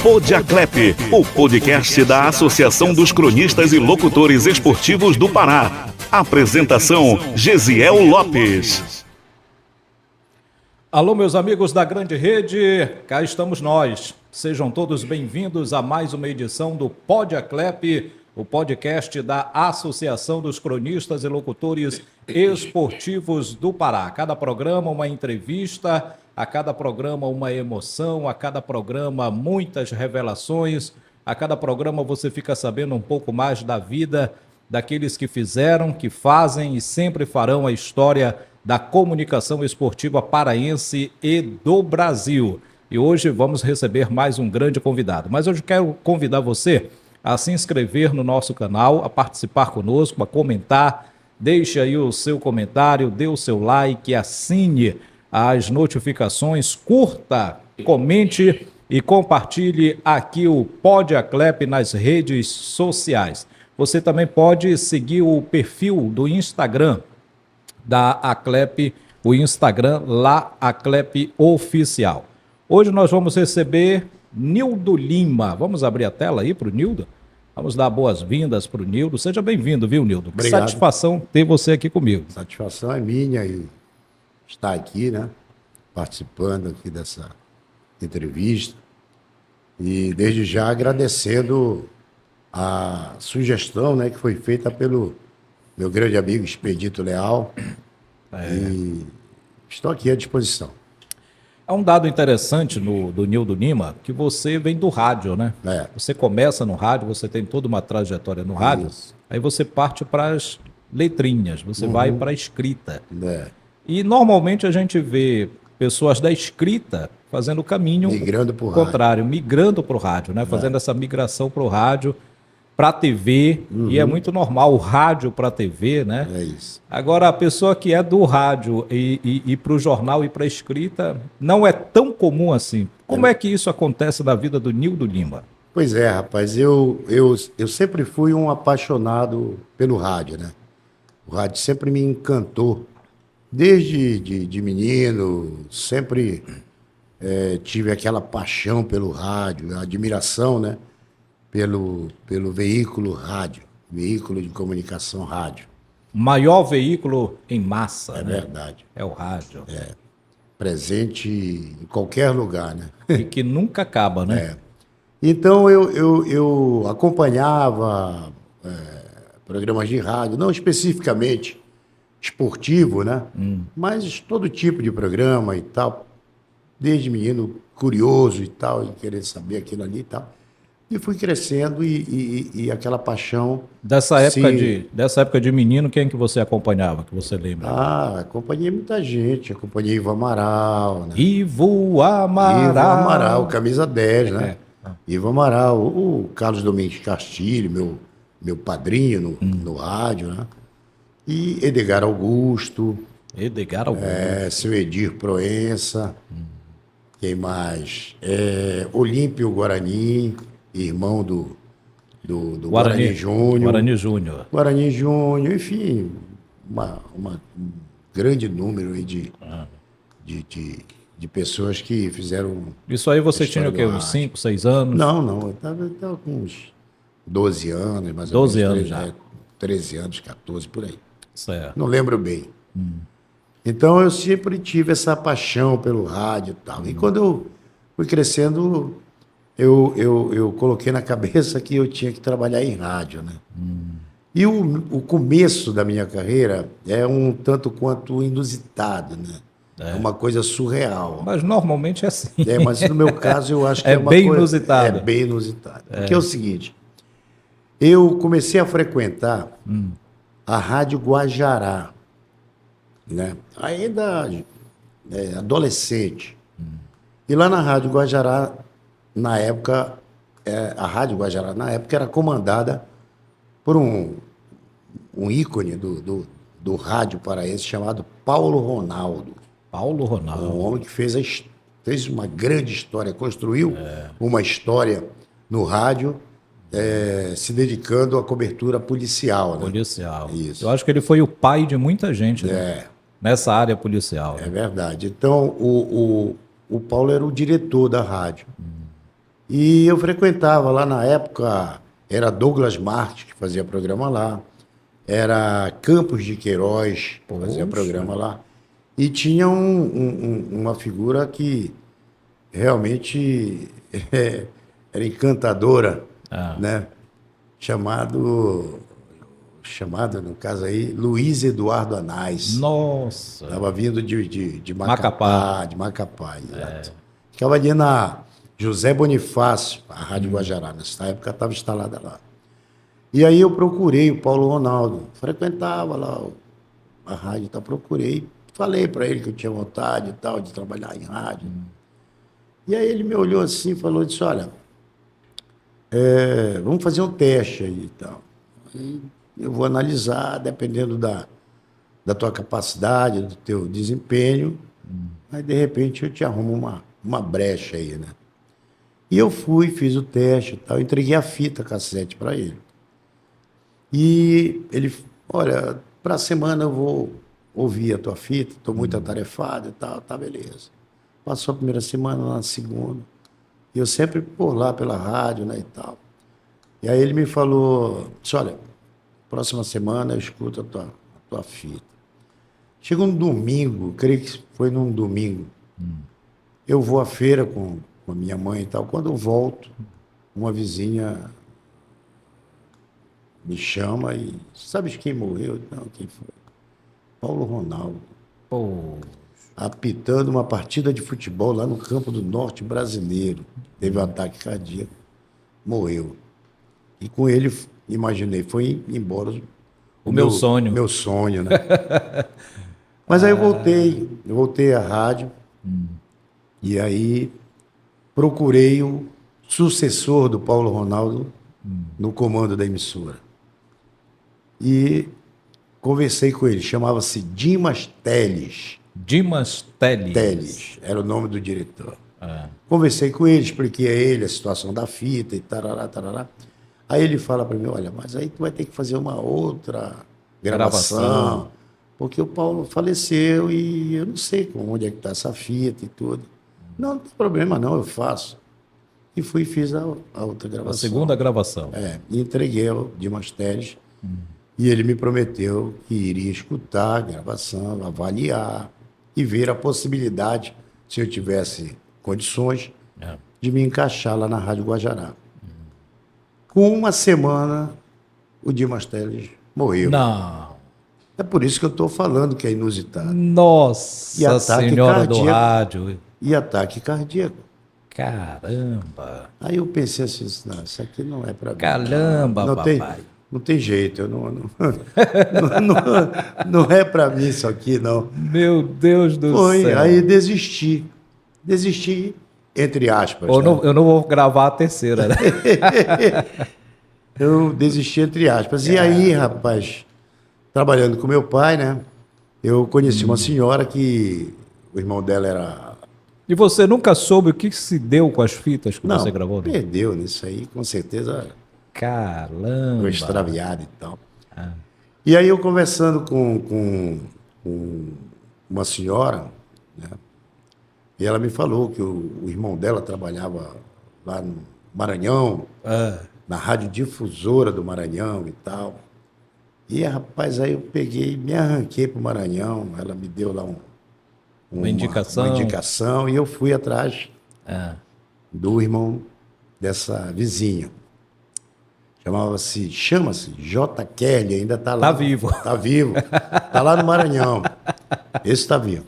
Podiaclep, o podcast da Associação dos Cronistas e Locutores Esportivos do Pará. Apresentação, Gesiel Lopes. Alô, meus amigos da grande rede, cá estamos nós. Sejam todos bem-vindos a mais uma edição do Podiaclep, o podcast da Associação dos Cronistas e Locutores Esportivos do Pará. A cada programa, uma entrevista, a cada programa, uma emoção, a cada programa, muitas revelações. A cada programa você fica sabendo um pouco mais da vida daqueles que fizeram, que fazem e sempre farão a história da comunicação esportiva paraense e do Brasil. E hoje vamos receber mais um grande convidado. Mas hoje quero convidar você a se inscrever no nosso canal, a participar conosco, a comentar. Deixe aí o seu comentário, dê o seu like, assine as notificações, curta, comente e compartilhe aqui o Podiaclep nas redes sociais. Você também pode seguir o perfil do Instagram da Aclep, o Instagram lá, Aclep Oficial. Hoje nós vamos receber Nildo Lima. Vamos abrir a tela aí para o Nildo? Vamos dar boas-vindas para o Nildo. Seja bem-vindo, viu, Nildo? Obrigado. Satisfação ter você aqui comigo. Satisfação é minha e estar aqui, né? Participando aqui dessa entrevista. E desde já agradecendo a sugestão, né, que foi feita pelo meu grande amigo Expedito Leal. E estou aqui à disposição. É um dado interessante do Nildo Lima, que você vem do rádio, né? Você começa no rádio, você tem toda uma trajetória no rádio, aí você parte para as letrinhas, você vai para a escrita. E normalmente a gente vê pessoas da escrita fazendo o caminho contrário, migrando para o rádio, né? Fazendo essa migração para o rádio, para a TV, e é muito normal o rádio para a TV, né? É isso. Agora, a pessoa que é do rádio e para o jornal e para a escrita, não é tão comum assim. Como é que isso acontece na vida do Nildo Lima? Pois é, rapaz, eu sempre fui um apaixonado pelo rádio, né? O rádio sempre me encantou. Desde de menino, sempre tive aquela paixão pelo rádio, a admiração, né? Pelo veículo rádio, veículo de comunicação rádio. Maior veículo em massa, né? Verdade. É o rádio. Presente em qualquer lugar, né? E que nunca acaba, né? Então eu acompanhava programas de rádio, não especificamente esportivo, né? Mas todo tipo de programa e tal. Desde menino curioso e tal, e querer saber aquilo ali e tal. E fui crescendo e aquela paixão... Dessa época de menino, quem que você acompanhava, que você lembra? Acompanhei muita gente. Acompanhei Ivo Amaral, né? Ivo Amaral, camisa 10, né? Ivo Amaral, o Carlos Domingos Castilho, meu padrinho no rádio, né? E Edgar Augusto. Seu Edir Proença. Quem mais? Olímpio Guarani, irmão do Guarani Júnior. Guarani Júnior, enfim, um grande número aí de pessoas que fizeram... Isso aí você tinha o quê? Uns 5, 6 anos? Não, eu estava com uns 12 anos, mais ou menos. 12 anos já. 13 anos, 14, por aí. Certo. Não lembro bem. Então eu sempre tive essa paixão pelo rádio e tal. E quando eu fui crescendo, eu coloquei na cabeça que eu tinha que trabalhar em rádio, né? E o começo da minha carreira é um tanto quanto inusitado, né? É uma coisa surreal. Mas normalmente é assim. Mas no meu caso eu acho que é uma bem coisa... inusitado. É bem inusitado. Porque é o seguinte, eu comecei a frequentar a Rádio Guajará, né? Ainda adolescente. E lá na Rádio Guajará, na época, a Rádio Guajará, na época, era comandada por um ícone do rádio paraense chamado Paulo Ronaldo. Um homem que fez uma grande história, construiu uma história no rádio, se dedicando à cobertura policial. Né? Policial. Isso. Eu acho que ele foi o pai de muita gente, né? Nessa área policial. É verdade. Então, o Paulo era o diretor da rádio. E eu frequentava lá na época, era Douglas Martins que fazia programa lá, era Campos de Queiroz que fazia Poxa. programa lá. E tinha uma figura que realmente era encantadora, Ah. né? Chamado, no caso aí, Luiz Eduardo Anais. Nossa. Estava vindo de Macapá. Macapá, de Macapá, exato. Ficava ali na José Bonifácio, a Rádio Guajará. Nessa época estava instalada lá. E aí eu procurei o Paulo Ronaldo. Frequentava lá a rádio, então procurei. Falei para ele que eu tinha vontade e tal, de trabalhar em rádio. E aí ele me olhou assim e falou, disse, olha, vamos fazer um teste aí e tal. Aí eu vou analisar, dependendo da tua capacidade, do teu desempenho. Aí, de repente, eu te arrumo uma brecha aí, né? E eu fui, fiz o teste e tal, entreguei a fita cassete para ele. E ele, olha, para a semana eu vou ouvir a tua fita, estou muito atarefado e tal, tá, beleza. Passou a primeira semana, na segunda. E eu sempre por lá pela rádio, né, e tal. E aí ele me falou, disse, olha, próxima semana eu escuto a tua fita. Chegou um domingo, creio que foi num domingo. Eu vou à feira com a minha mãe e tal. Quando eu volto, uma vizinha me chama e... Sabes quem morreu? Não, quem foi? Paulo Ronaldo. Pô. Apitando uma partida de futebol lá no Campo do Norte brasileiro. Teve um ataque cardíaco. Morreu. E com ele, imaginei, foi embora O meu sonho. Meu sonho, né? Mas aí eu voltei à rádio. E aí procurei o sucessor do Paulo Ronaldo no comando da emissora. E conversei com ele, chamava-se Dimas Teles. Dimas Teles. Teles, era o nome do diretor. Ah. Conversei com ele, expliquei a ele a situação da fita e tarará, tarará. Aí ele fala para mim, olha, mas aí tu vai ter que fazer uma outra gravação, porque o Paulo faleceu e eu não sei onde é que está essa fita e tudo. Não tem problema não, eu faço. E fui e fiz a outra gravação. A segunda gravação. E entreguei ao Dimas Teles. E ele me prometeu que iria escutar a gravação, avaliar e ver a possibilidade, se eu tivesse condições, de me encaixar lá na Rádio Guajará. Com uma semana, o Dimas Teles morreu. Não. É por isso que eu estou falando que é inusitado. Nossa E ataque Senhora do cardíaco. rádio. E ataque cardíaco. Caramba. Aí eu pensei assim, não, isso aqui não é para mim. Caramba, não papai. Não tem jeito, eu não é para mim isso aqui, não. Meu Deus do Foi, céu. aí desisti. Desisti, entre aspas. Eu né? não vou gravar a terceira, né? Eu desisti, entre aspas. E aí, rapaz, trabalhando com meu pai, né? Eu conheci uma senhora que o irmão dela era... E você nunca soube o que se deu com as fitas que Não, você gravou? Né? perdeu nisso aí, com certeza Caramba. foi extraviado e tal. E aí eu conversando com uma senhora, né? E ela me falou que o irmão dela trabalhava lá no Maranhão, na radiodifusora do Maranhão e tal. E, rapaz, aí eu peguei, me arranquei para o Maranhão, ela me deu lá uma indicação e eu fui atrás do irmão dessa vizinha. Chama-se J. Kelly, ainda está lá. Tá vivo. Está vivo. Está lá no Maranhão. Esse está vivo.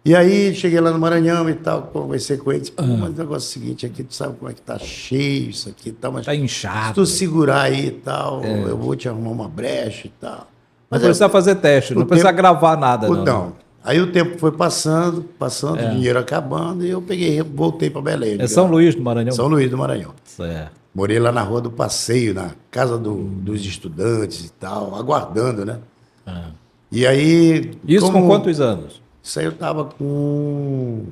E aí, cheguei lá no Maranhão e tal, conversei com ele, disse, mas o negócio é o seguinte, aqui tu sabe como é que tá cheio isso aqui e tal, mas Tá se inchado. tu segurar aí e tal, eu vou te arrumar uma brecha e tal. Não Mas precisa fazer teste, não precisa gravar nada, não. Não. Aí o tempo foi passando, o dinheiro acabando, e eu voltei para Belém. É São Luís do Maranhão? São Luís do Maranhão. Certo. Morei lá na Rua do Passeio, na casa dos estudantes e tal, aguardando, né? E aí... Isso com quantos anos? Isso aí eu estava com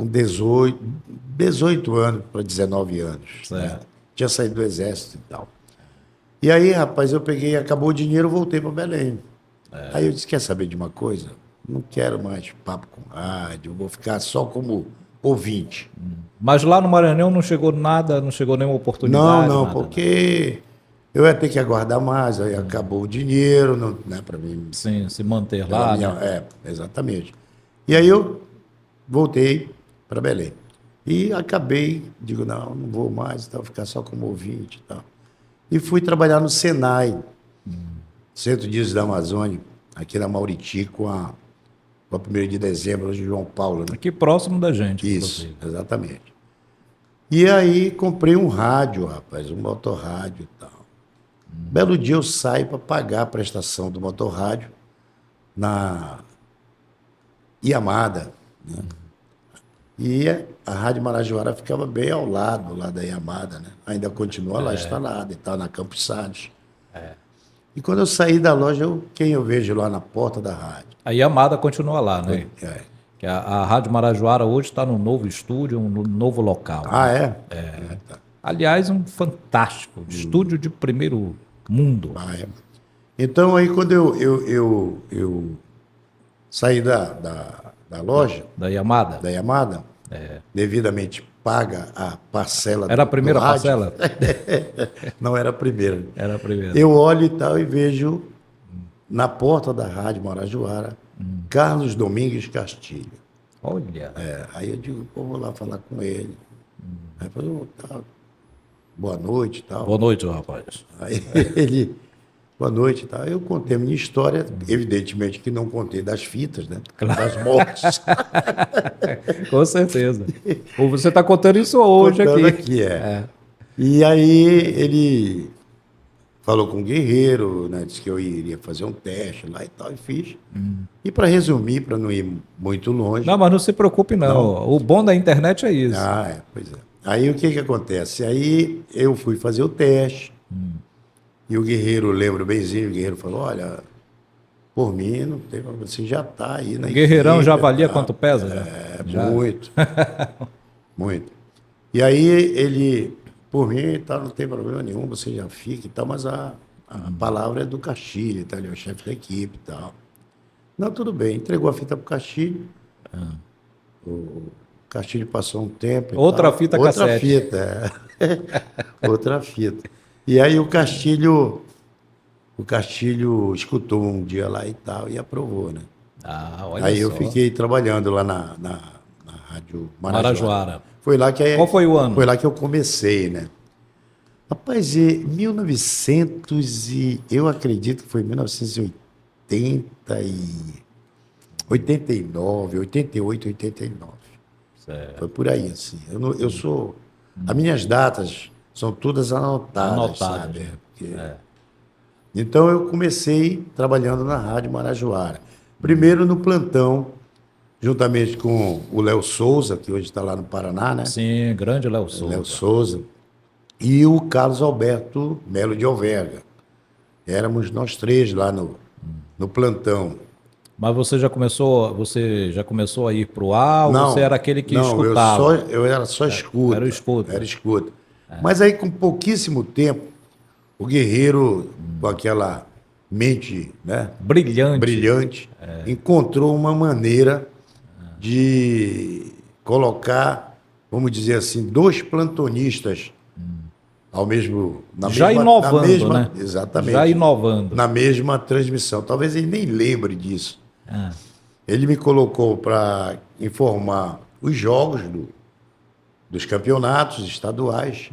18 anos para 19 anos. Né? Tinha saído do exército e tal. E aí, rapaz, eu peguei, acabou o dinheiro, voltei para Belém. Aí eu disse, quer saber de uma coisa? Não quero mais papo com rádio, vou ficar só como ouvinte. Mas lá no Maranhão não chegou nada, não chegou nenhuma oportunidade? Não, nada, porque eu ia ter que aguardar mais, aí acabou o dinheiro, não, né, para mim. Sim, se manter Pela lá, minha- né? exatamente. E aí eu voltei para Belém. E acabei, digo, não vou mais, vou ficar só como ouvinte e tal. E fui trabalhar no Senai, Centro de Dias da Amazônia, aqui na Mauriti, com a 1º de dezembro de João Paulo, né? Aqui próximo da gente. Isso, inclusive. exatamente. E aí comprei um rádio, rapaz, um motorrádio e tal. Belo dia eu saio para pagar a prestação do motorrádio na Yamada, né? E a Rádio Marajoara ficava bem ao lado lá da Yamada, né? Ainda continua lá instalada e tal, na Campos Salles. E quando eu saí da loja, quem eu vejo lá na porta da rádio? A Yamada continua lá, né? É. Que a Rádio Marajoara hoje está num novo estúdio, um novo local. Ah, né? é? Tá. Aliás, um fantástico estúdio de primeiro mundo. Ah, é. Então, aí quando eu saí da loja, Da Yamada. da Yamada, devidamente paga a parcela Era a primeira do rádio. parcela? Não era a primeira. Era a primeira. Eu olho e tal e vejo na porta da Rádio Marajoara Carlos Domingues Castilho. Olha. Aí eu digo, pô, vou lá falar com ele. Aí eu falei, tá, boa noite e tal. Boa noite, rapaz. Aí ele, boa noite e tal. Eu contei a minha história, evidentemente que não contei das fitas, né? Das mortes. Com certeza. Ou você está contando isso hoje Contando aqui. aqui. E aí ele falou com o Guerreiro, né? Disse que eu iria fazer um teste lá e tal, e fiz. E para resumir, para não ir muito longe. Não, mas não se preocupe, não. O bom da internet é isso. Pois é. Aí o que acontece? Aí eu fui fazer o teste. E o Guerreiro, lembro benzinho, o Guerreiro falou, olha, por mim, não tem problema, você já está aí na O Guerreirão equipe, já avalia tá? quanto pesa? Já? Muito. Muito. E aí ele, por mim, tá, não tem problema nenhum, você já fica e tal, mas a palavra é do Castilho, tá? Ele é o chefe da equipe e tal. Não, tudo bem. Entregou a fita pro Castilho. O Castilho passou um tempo. e Outra tal. fita Outra cassete. fita, Outra fita. E aí o Castilho escutou um dia lá e tal e aprovou, né? Olha Aí só. eu fiquei trabalhando lá na Rádio Marajoara. Foi lá que Qual foi o ano? Foi lá que eu comecei, né? Rapaz, eu acredito que foi 1980 e 89, 88, 89. Certo. Foi por aí, assim. Eu sou... As minhas datas são todas anotadas, sabe? né? Porque- Então eu comecei trabalhando na Rádio Marajoara. Primeiro no plantão, juntamente com o Léo Souza, que hoje está lá no Paraná, né? Sim, grande Léo Souza. Léo Souza. E o Carlos Alberto Melo de Alverga. Éramos nós três lá no plantão. Mas você já começou a ir pro ar ou você era aquele que não, escutava? Eu era só escuta. era o escuta. Era escuta. Mas aí, com pouquíssimo tempo, o Guerreiro, com aquela mente, né, brilhante, encontrou uma maneira de colocar, vamos dizer assim, 2 plantonistas ao mesmo... Inovando, né? Exatamente. Já inovando. Na mesma transmissão. Talvez ele nem lembre disso. Ele me colocou para informar os jogos dos campeonatos estaduais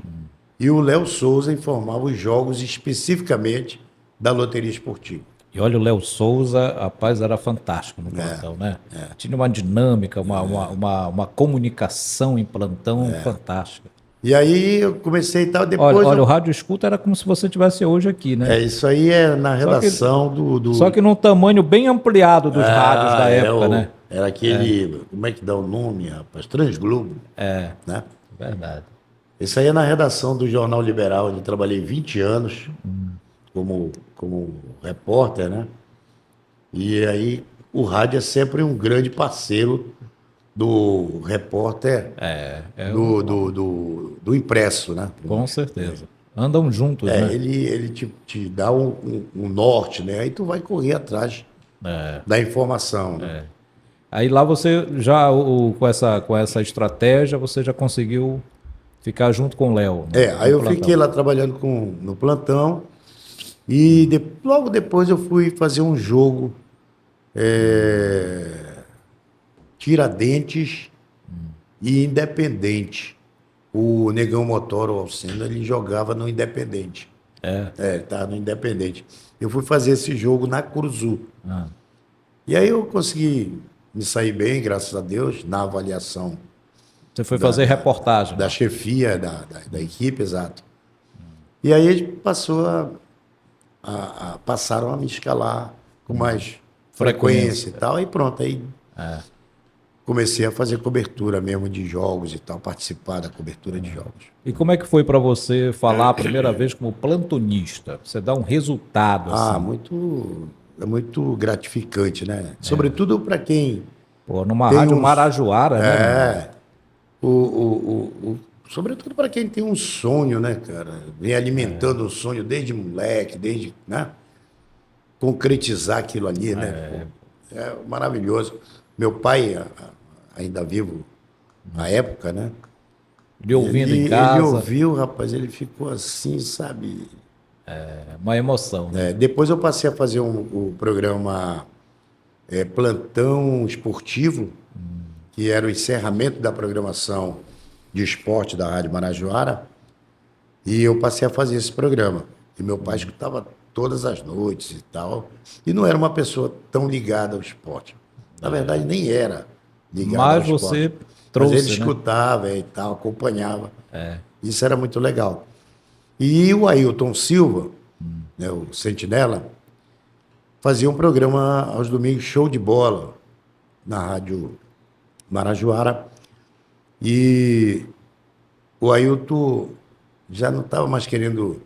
e o Léo Souza informava os jogos especificamente da loteria esportiva. E olha, o Léo Souza, rapaz, era fantástico no plantão, né? Tinha uma dinâmica, uma comunicação em plantão fantástica. E aí eu comecei e tal, depois... Olha, o Rádio Escuta era como se você estivesse hoje aqui, né? Isso aí é na redação do... Só que num tamanho bem ampliado dos rádios da época, né? Era aquele... Como é que dá o nome, rapaz? Transglobo. Né? Verdade. Isso aí é na redação do Jornal Liberal, onde eu trabalhei 20 anos como repórter, né? E aí o rádio é sempre um grande parceiro do repórter do impresso, né? Com certeza. Andam juntos, né? Ele te dá um norte, né? Aí tu vai correr atrás da informação, né? Aí lá você já, com essa estratégia, você já conseguiu ficar junto com o Léo. Aí no eu plantão. fiquei lá trabalhando no plantão e logo depois eu fui fazer um jogo Tiradentes e Independente. O Negão Motor, o Alcino, ele jogava no Independente. Ele estava no Independente. Eu fui fazer esse jogo na Curuzu. Ah. E aí eu consegui me sair bem, graças a Deus, na avaliação Você foi fazer reportagem. da chefia da equipe, exato. E aí a gente passaram a me escalar com mais frequência e tal, e pronto. Aí comecei a fazer cobertura mesmo de jogos e tal, participar da cobertura de jogos. E como é que foi para você falar a primeira vez como plantonista? Você dá um resultado assim. É muito gratificante, né? Sobretudo para quem Pô, numa tem rádio uns- Marajoara, né? sobretudo para quem tem um sonho, né, cara? Vem alimentando o sonho desde moleque, desde, né? Concretizar aquilo ali, né? Pô, é maravilhoso. Meu pai, ainda vivo na época, né? Lhe ouvindo ele, em casa. Ele ouviu, rapaz, ele ficou assim, sabe? É uma emoção. Né? Depois eu passei a fazer o programa Plantão Esportivo, que era o encerramento da programação de esporte da Rádio Marajoara, e eu passei a fazer esse programa. E meu pai escutava todas as noites e tal, e não era uma pessoa tão ligada ao esporte. Na verdade, nem era ligado Mas ao você esporte. trouxe, Mas ele né? escutava e tal, acompanhava. Isso era muito legal. E o Ailton Silva, né, o Sentinela, fazia um programa aos domingos, show de bola, na Rádio Marajoara. E o Ailton já não estava mais querendo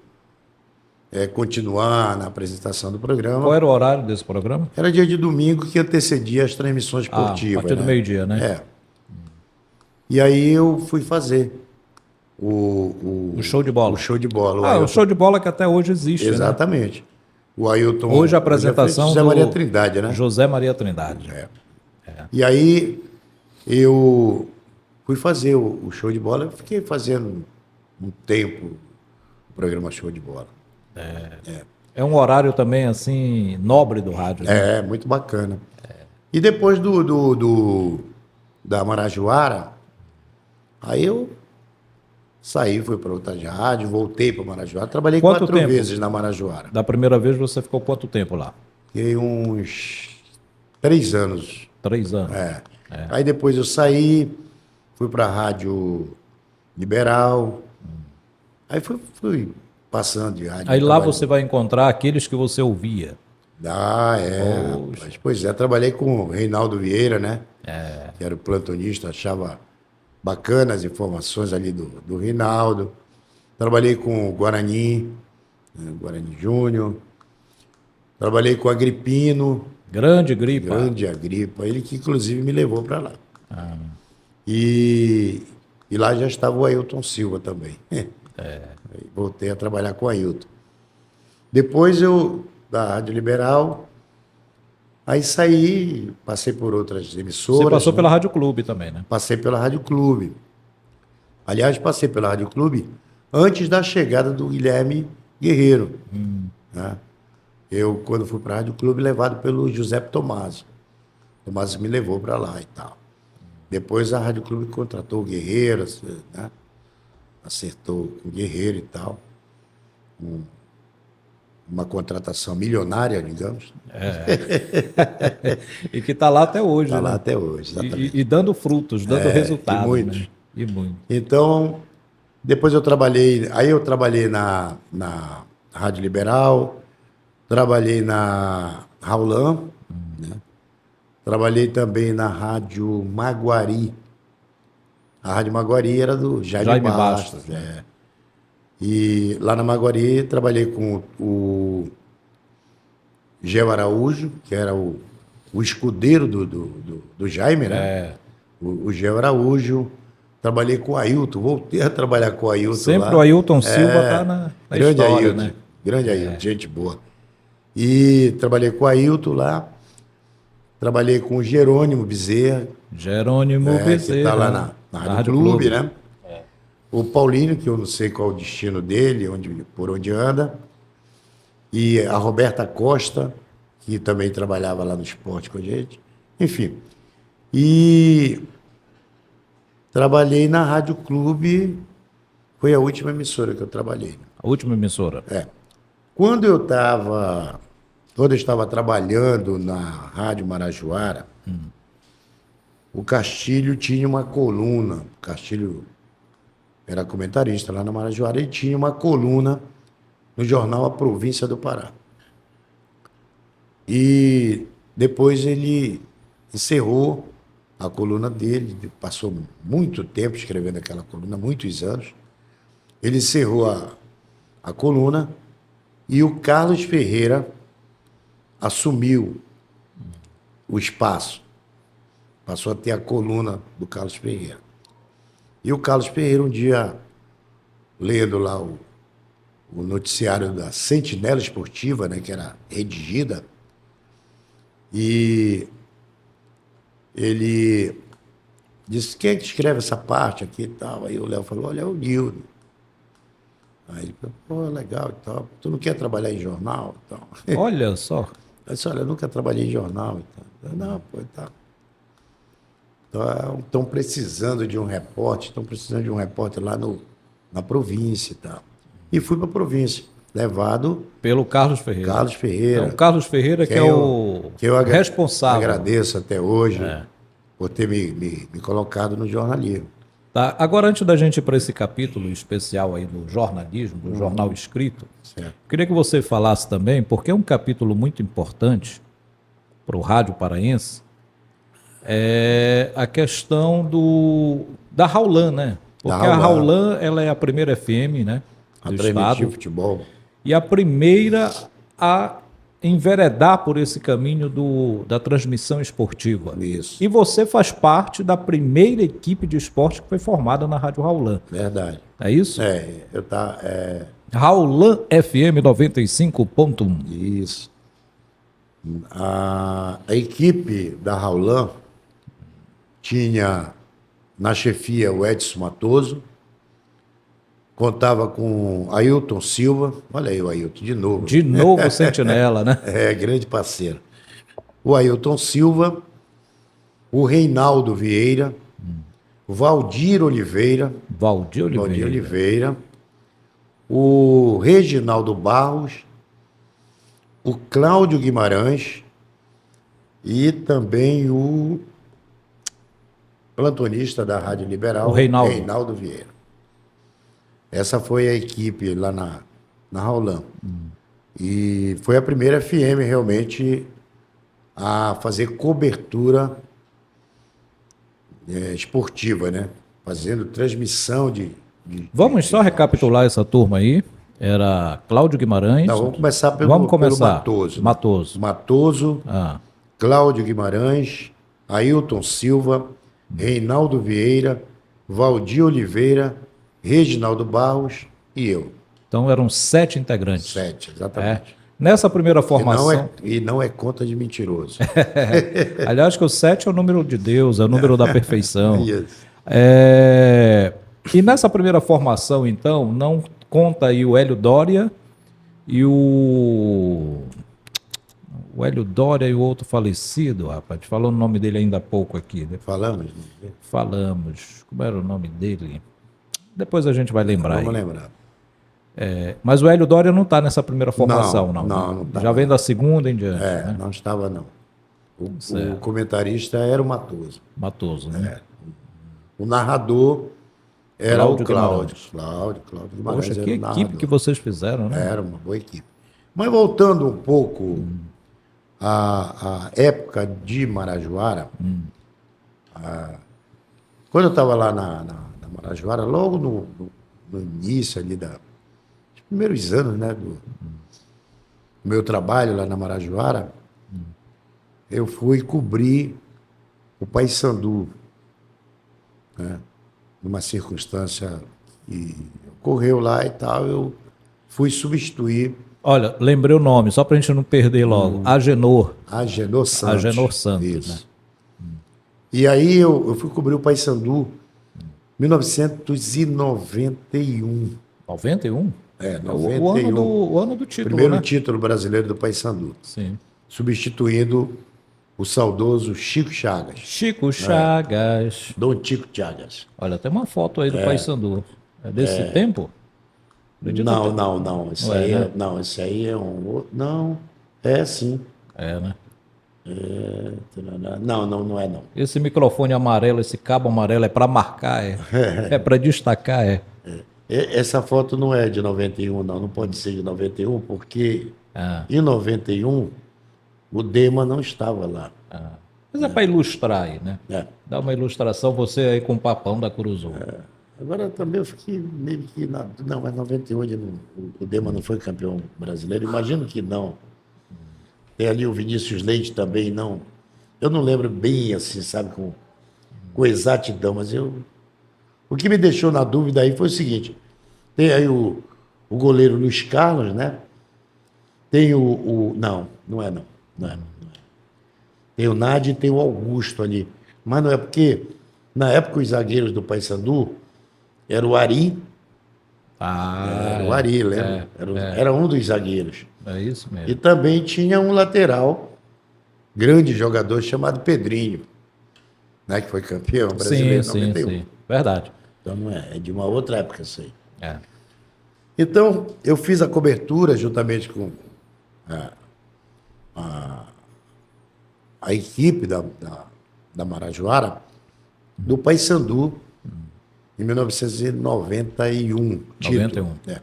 continuar na apresentação do programa. Qual era o horário desse programa? Era dia de domingo que antecedia as transmissões A esportivas. partir do né? meio-dia, né? E aí eu fui fazer o show de bola. O show de bola. O O Ailton- show de bola que até hoje existe, né? Exatamente. O Ailton... Hoje a apresentação José do Maria Trindade, né? José Maria Trindade. E aí eu fui fazer o show de bola. Eu fiquei fazendo um tempo o programa Show de Bola. É um horário também, assim, nobre do rádio. Né? Muito bacana. E depois da Marajoara, aí eu saí, fui para outra rádio, voltei para Marajoara. Trabalhei Quanto 4 tempo? vezes na Marajoara. Da primeira vez você ficou quanto tempo lá? Fiquei uns 3 anos. 3 anos. Aí depois eu saí, fui para a Rádio Liberal. Aí fui passando de rádio. Aí lá trabalhei. você vai encontrar aqueles que você ouvia. Rapaz. Pois é, trabalhei com o Reinaldo Vieira, né? Que era o plantonista, achava bacana as informações ali do Reinaldo. Trabalhei com o Guarani, né? Guarani Júnior. Trabalhei com o Agripino, Grande gripa. grande Agripa, ele que inclusive me levou para lá. E lá já estava o Ailton Silva também. Aí voltei a trabalhar com o Ailton. Depois da Rádio Liberal, aí saí, passei por outras emissoras. Você passou né? pela Rádio Clube também, né? Passei pela Rádio Clube. Aliás, passei pela Rádio Clube antes da chegada do Guilherme Guerreiro. Né? Eu, quando fui para a Rádio Clube, levado pelo Giuseppe Tommaso. Tommaso me levou para lá e tal. Depois a Rádio Clube contratou o Guerreiro, né? Acertou com o Guerreiro e tal. Uma contratação milionária, digamos. E que está lá até hoje. Está né? lá até hoje, exatamente. E dando frutos, dando resultados. e muitos. Né? E muito. Então, depois eu trabalhei na Rádio Liberal, trabalhei na Raulan, né? Trabalhei também na Rádio Maguari. A Rádio Maguari era do Jaime Bastos. E lá na Maguari trabalhei com o Geo Araújo, que era o escudeiro do Jaime, né? O Geo Araújo. Trabalhei com o Ailton, voltei a trabalhar com o Ailton. Sempre lá. o Ailton Silva está na Grande história, Ailton, né? grande Ailton, gente boa. E trabalhei com o Ailton lá. Trabalhei com o Jerônimo Bezerra, Jerônimo que Bezerra. está lá na Rádio Clube, né? O Paulinho, que eu não sei qual é o destino dele, por onde anda. E a Roberta Costa, que também trabalhava lá no esporte com a gente. Enfim. E trabalhei na Rádio Clube, foi a última emissora que eu trabalhei. A última emissora. Quando eu estava trabalhando na Rádio Marajoara, o Castilho tinha uma coluna. O Castilho era comentarista lá na Marajoara e tinha uma coluna no jornal A Província do Pará. E depois ele encerrou a coluna dele, passou muito tempo escrevendo aquela coluna, muitos anos. Ele encerrou a coluna e o Carlos Ferreira assumiu o espaço. Passou a ter a coluna do Carlos Ferreira. E o Carlos Ferreira, um dia, lendo lá o noticiário da Sentinela Esportiva, né, que era redigida, e ele disse, quem é que escreve essa parte aqui e tal? Aí o Léo falou, olha, é o Nildo. Aí ele falou, pô, legal e tal. Tu não quer trabalhar em jornal e tal? Olha só. Eu disse, olha, eu nunca trabalhei em jornal e tal. Eu, não, pô, e tal. Estão precisando de um repórter, lá na província e tal. E fui para a província, levado Pelo Carlos Ferreira. Carlos Ferreira. Então, Carlos Ferreira que é o responsável. Agradeço até hoje por ter me colocado no jornalismo. Tá? Agora, antes da gente ir para esse capítulo especial aí do jornalismo, do jornal escrito, Certo. queria que você falasse também, porque é um capítulo muito importante para o rádio paraense, a questão da Raulan, né? Porque a Raulan, ela é a primeira FM, né, do estado, futebol. e a primeira a enveredar por esse caminho da transmissão esportiva. Isso. E você faz parte da primeira equipe de esporte que foi formada na Rádio Raulan. Verdade. É isso? Raulan FM 95.1. Isso. A equipe da Raulan tinha na chefia o Edson Matoso, contava com Ailton Silva, olha aí o Ailton de novo. De novo Sentinela, né? Grande parceiro. O Ailton Silva, o Reinaldo Vieira, o Valdir Oliveira, o Reginaldo Barros, o Cláudio Guimarães e também o plantonista da Rádio Liberal, o Reinaldo Vieira. Essa foi a equipe lá na Raulan. E foi a primeira FM realmente a fazer cobertura esportiva, né? Fazendo transmissão Vamos só recapitular essa turma aí. Era Cláudio Guimarães. Não, vamos começar pelo Matoso. Matoso, Cláudio Guimarães, Ailton Silva, Reinaldo Vieira, Valdir Oliveira, Reginaldo Barros e eu. Então eram 7 integrantes. 7, exatamente. Nessa primeira formação... E não é conta de mentiroso. Aliás, que o 7 é o número de Deus, é o número da perfeição. Isso. E nessa primeira formação, então, não conta aí o Hélio Dória e o Hélio Dória e o outro falecido, rapaz. Falou o nome dele ainda há pouco aqui. Né? Falamos. Como era o nome dele? Depois a gente vai lembrar. Vamos lembrar. Mas o Hélio Dória não está nessa primeira formação, não. Não tá. Já vem da segunda em diante. Né? Não estava, não. O comentarista era o Matoso. Matoso, né? O narrador era o Cláudio. Cláudio Guimarães. Poxa, que equipe que vocês fizeram, né? Era uma boa equipe. Mas voltando um pouco à época de Marajoara, quando eu estava lá na Marajoara, logo no início ali dos primeiros anos, né, do meu trabalho lá na Marajoara, eu fui cobrir o Paysandu, né, numa circunstância que ocorreu lá e tal, eu fui substituir Olha, lembrei o nome, só pra gente não perder logo. Agenor. Agenor Santos. Agenor Santos, Isso. E aí eu fui cobrir o Paysandu em 1991. 91? É, O ano 91. o ano do título, Primeiro né? título brasileiro do Paysandu. Sim. Substituindo o saudoso Chico Chagas. Chico Chagas. Dom Chico Chagas. Olha, tem uma foto aí do Paysandu. É desse tempo? Acredito Não, que- não, não. Esse Não é, aí né? não, esse aí é um outro. Não, é sim. É, né? Não, não é não. Esse microfone amarelo, esse cabo amarelo é para marcar, é. É para destacar, é. Essa foto não é de 91, não pode ser de 91, porque Ah, em 91 o Dema não estava lá. ah. Mas é para ilustrar aí, né? É. Dá uma ilustração, você aí com o papão da Cruzul. Agora também eu fiquei meio que. Não, mas 98 o Dema não foi campeão brasileiro, imagino que não. Tem ali o Vinícius Leite também, não. Eu não lembro bem assim, sabe, com exatidão, mas o que me deixou na dúvida aí foi o seguinte: tem aí o goleiro Luiz Carlos, né? Tem não é não. Não é. Tem o Nadi e tem o Augusto ali. Mas não é porque, na época, os zagueiros do Paysandu era o Ari. Ah, Era o Ari, lembra? Era um dos zagueiros. é isso E mesmo. também tinha um lateral, grande jogador, chamado Pedrinho, né? Que foi campeão brasileiro Sim, em sim, 91. sim. Verdade. Então não é de uma outra época isso aí. É. Então, eu fiz a cobertura juntamente com a equipe da Marajoara, do Paysandu, em 1991. título. 91. É.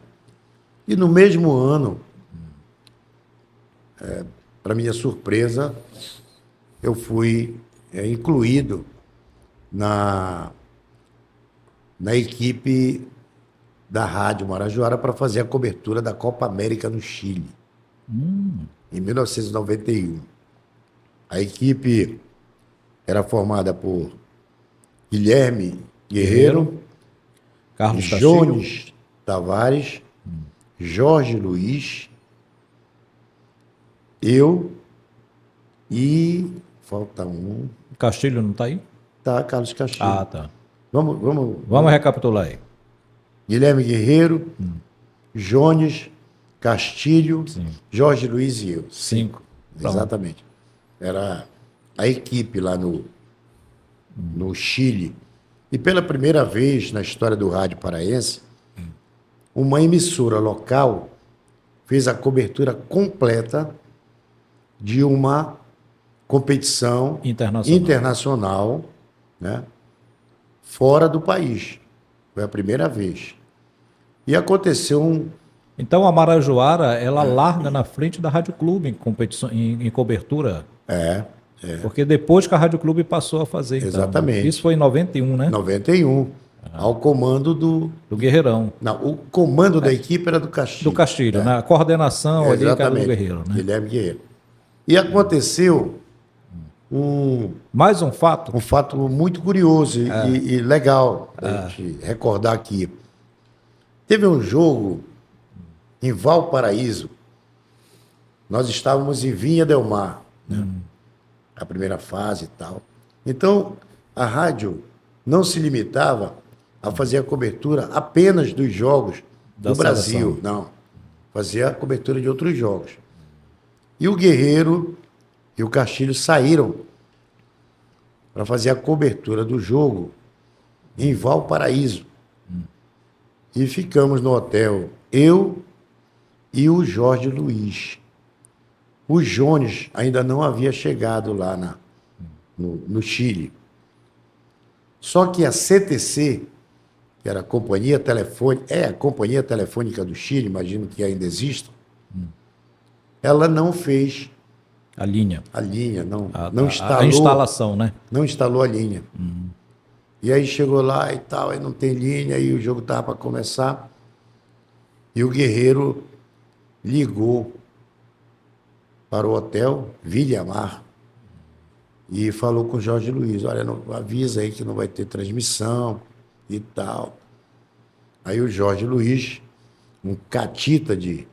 E no mesmo ano, para minha surpresa, eu fui incluído na equipe da Rádio Marajoara para fazer a cobertura da Copa América no Chile, em 1991. A equipe era formada por Guilherme Guerreiro, Carlos Castilho. Jones Tavares, Jorge Luiz, eu e falta um, Castilho não tá aí? tá, Carlos Castilho. Ah, tá. Vamos. Recapitular aí. Guilherme Guerreiro, Jones, Castilho, Sim. Jorge Luiz e eu. 5. Exatamente. Era a equipe lá no Chile. E pela primeira vez na história do rádio paraense, uma emissora local fez a cobertura completa de uma competição internacional, né, fora do país. Foi a primeira vez. E aconteceu Então a Marajoara, ela larga na frente da Rádio Clube em competição, em cobertura. Porque depois que a Rádio Clube passou a fazer. Então, Exatamente. Isso foi em 91, né? 91, ao comando do... Do Guerreirão. Não, o comando da equipe era do Castilho. Do Castilho, né? A coordenação ali, que era do Guerreiro, né? Guilherme Guerreiro. E aconteceu Mais um fato. um fato muito curioso e legal para a gente recordar aqui. Teve um jogo em Valparaíso. Nós estávamos em Vinha Del Mar, né? A primeira fase e tal. Então, a rádio não se limitava a fazer a cobertura apenas dos jogos do Brasil. Não. Fazia a cobertura de outros jogos. E o Guerreiro e o Castilho saíram para fazer a cobertura do jogo em Valparaíso. E ficamos no hotel, eu e o Jorge Luiz. O Jones ainda não havia chegado lá no Chile. Só que a CTC, que era a Companhia Telefônica, a Companhia Telefônica do Chile, imagino que ainda exista, ela não fez A linha. a linha, não A instalou. instalação, né? Não instalou a linha. E aí chegou lá e tal, aí não tem linha, e o jogo estava para começar. E o Guerreiro ligou para o hotel Vilhamar e falou com o Jorge Luiz, olha, avisa aí que não vai ter transmissão e tal. Aí o Jorge Luiz, um catita de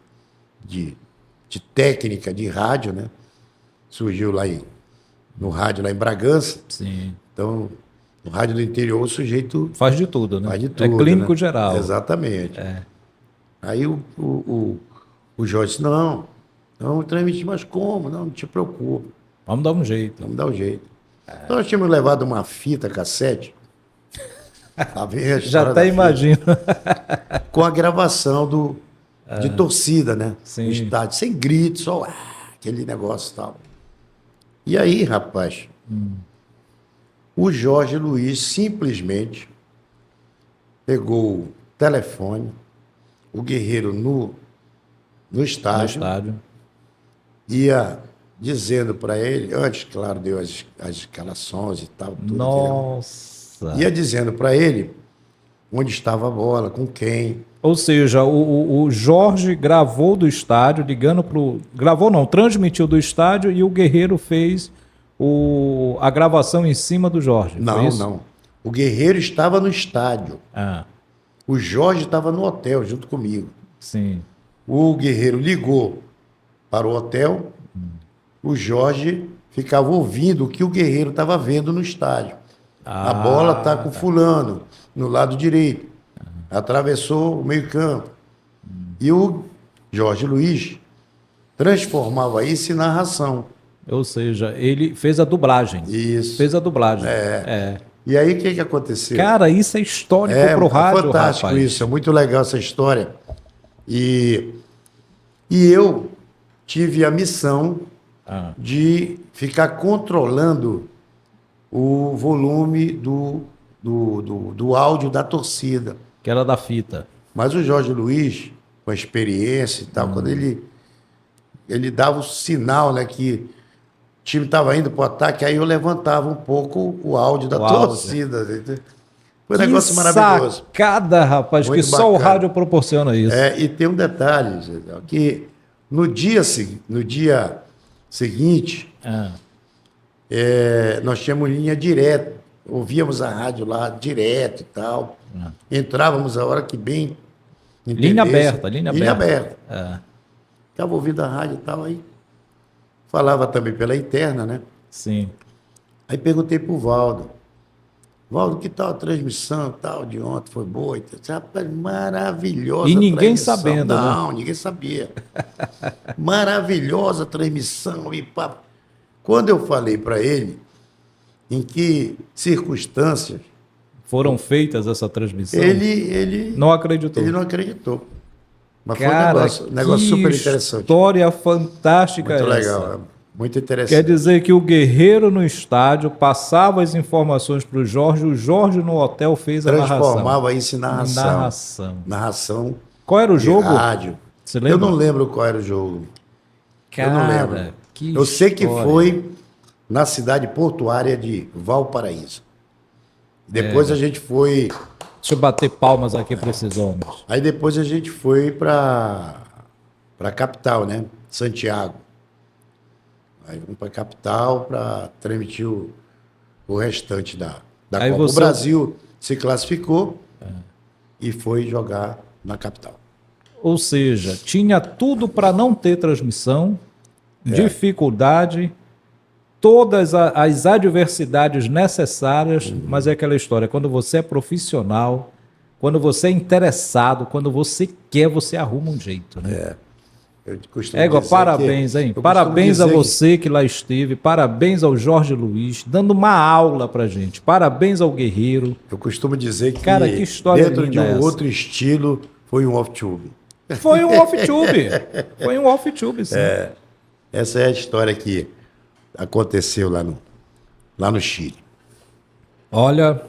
de técnica de rádio, né? Surgiu no rádio lá em Bragança. Sim. Então, no rádio do interior, o sujeito Faz de tudo, né? faz de tudo. É clínico né? geral. Exatamente. É. Aí o Jorge disse, não transmitir mais como? Não te preocupe, Vamos dar um jeito. vamos dar um jeito. Então, nós tínhamos levado uma fita cassete, a ver a Já história até da fita, imagino. com a gravação de torcida, né? Sim. No estádio, sem gritos, só aquele negócio e tal. E aí, rapaz, o Jorge Luiz simplesmente pegou o telefone, o Guerreiro no No estádio, estádio. ia dizendo para ele, antes, claro, deu as escalações e tal, tudo. Nossa. Ia dizendo para ele onde estava a bola, com quem. Ou seja, o Jorge gravou do estádio, ligando pro. Gravou não, transmitiu do estádio e o Guerreiro fez a gravação em cima do Jorge. foi Não, isso? não. O Guerreiro estava no estádio. Ah, O Jorge estava no hotel junto comigo. sim. O Guerreiro ligou para o hotel, o Jorge ficava ouvindo o que o Guerreiro estava vendo no estádio. A bola está com fulano, no lado direito. Atravessou o meio-campo. E o Jorge Luiz transformava isso em narração. Ou seja, ele fez a dublagem. Isso. Fez a dublagem. É. E aí o que aconteceu? Cara, isso é histórico pro rádio, fantástico rapaz. isso, é muito legal essa história. E eu tive a missão de ficar controlando o volume do áudio da torcida. Que era da fita. Mas o Jorge Luiz, com a experiência e tal, quando ele dava o sinal, né, que o time estava indo para o ataque, aí eu levantava um pouco o áudio da O áudio. torcida. Foi um negócio maravilhoso. Sacada, rapaz, Muito que só o bacana. rádio proporciona isso. E tem um detalhe, Gisele, que no dia seguinte, Ah, nós tínhamos linha direta, ouvíamos a rádio lá direto e tal. Entrávamos a hora que bem linha entendesse. aberta, linha Linha aberta. aberta. Estava ouvindo a rádio e tal, aí falava também pela interna, né? Sim. Aí perguntei pro Valdo, que tal a transmissão tal de ontem? Foi boa? Rapaz, maravilhosa E ninguém transmissão. sabendo, né? Não, ninguém sabia. Maravilhosa transmissão. E pá. Quando eu falei para ele em que circunstâncias, Foram feitas essa transmissão. ele não acreditou. Ele não acreditou. Mas Cara, foi um negócio que super interessante. história fantástica Muito essa. legal, muito interessante. Quer dizer que o Guerreiro no estádio passava as informações para o Jorge no hotel fez a narração. Transformava isso em Narração. Narração Qual era o de jogo? rádio. Você lembra? Eu não lembro qual era o jogo. Cara, eu não lembro. que Eu sei que história. foi na cidade portuária de Valparaíso. Depois a gente foi. Deixa eu bater palmas aqui para esses homens. Aí depois a gente foi para a capital, né? Santiago. Aí vamos para a capital para transmitir o restante da Aí Copa. você- O Brasil se classificou e foi jogar na capital. Ou seja, tinha tudo para não ter transmissão, É. dificuldade, todas as adversidades necessárias, mas é aquela história, quando você é profissional, quando você é interessado, quando você quer, você arruma um jeito, né? Eu costumo Égua, dizer parabéns, que- hein? eu costumo Parabéns a dizer que- você que lá esteve, parabéns ao Jorge Luiz, dando uma aula pra gente, parabéns ao Guerreiro. Eu costumo dizer que, Cara, que história dentro de linda um essa. outro estilo, foi um off-tube. Foi um off-tube, foi um off-tube, sim. Essa é a história que aconteceu lá no Chile. Olha,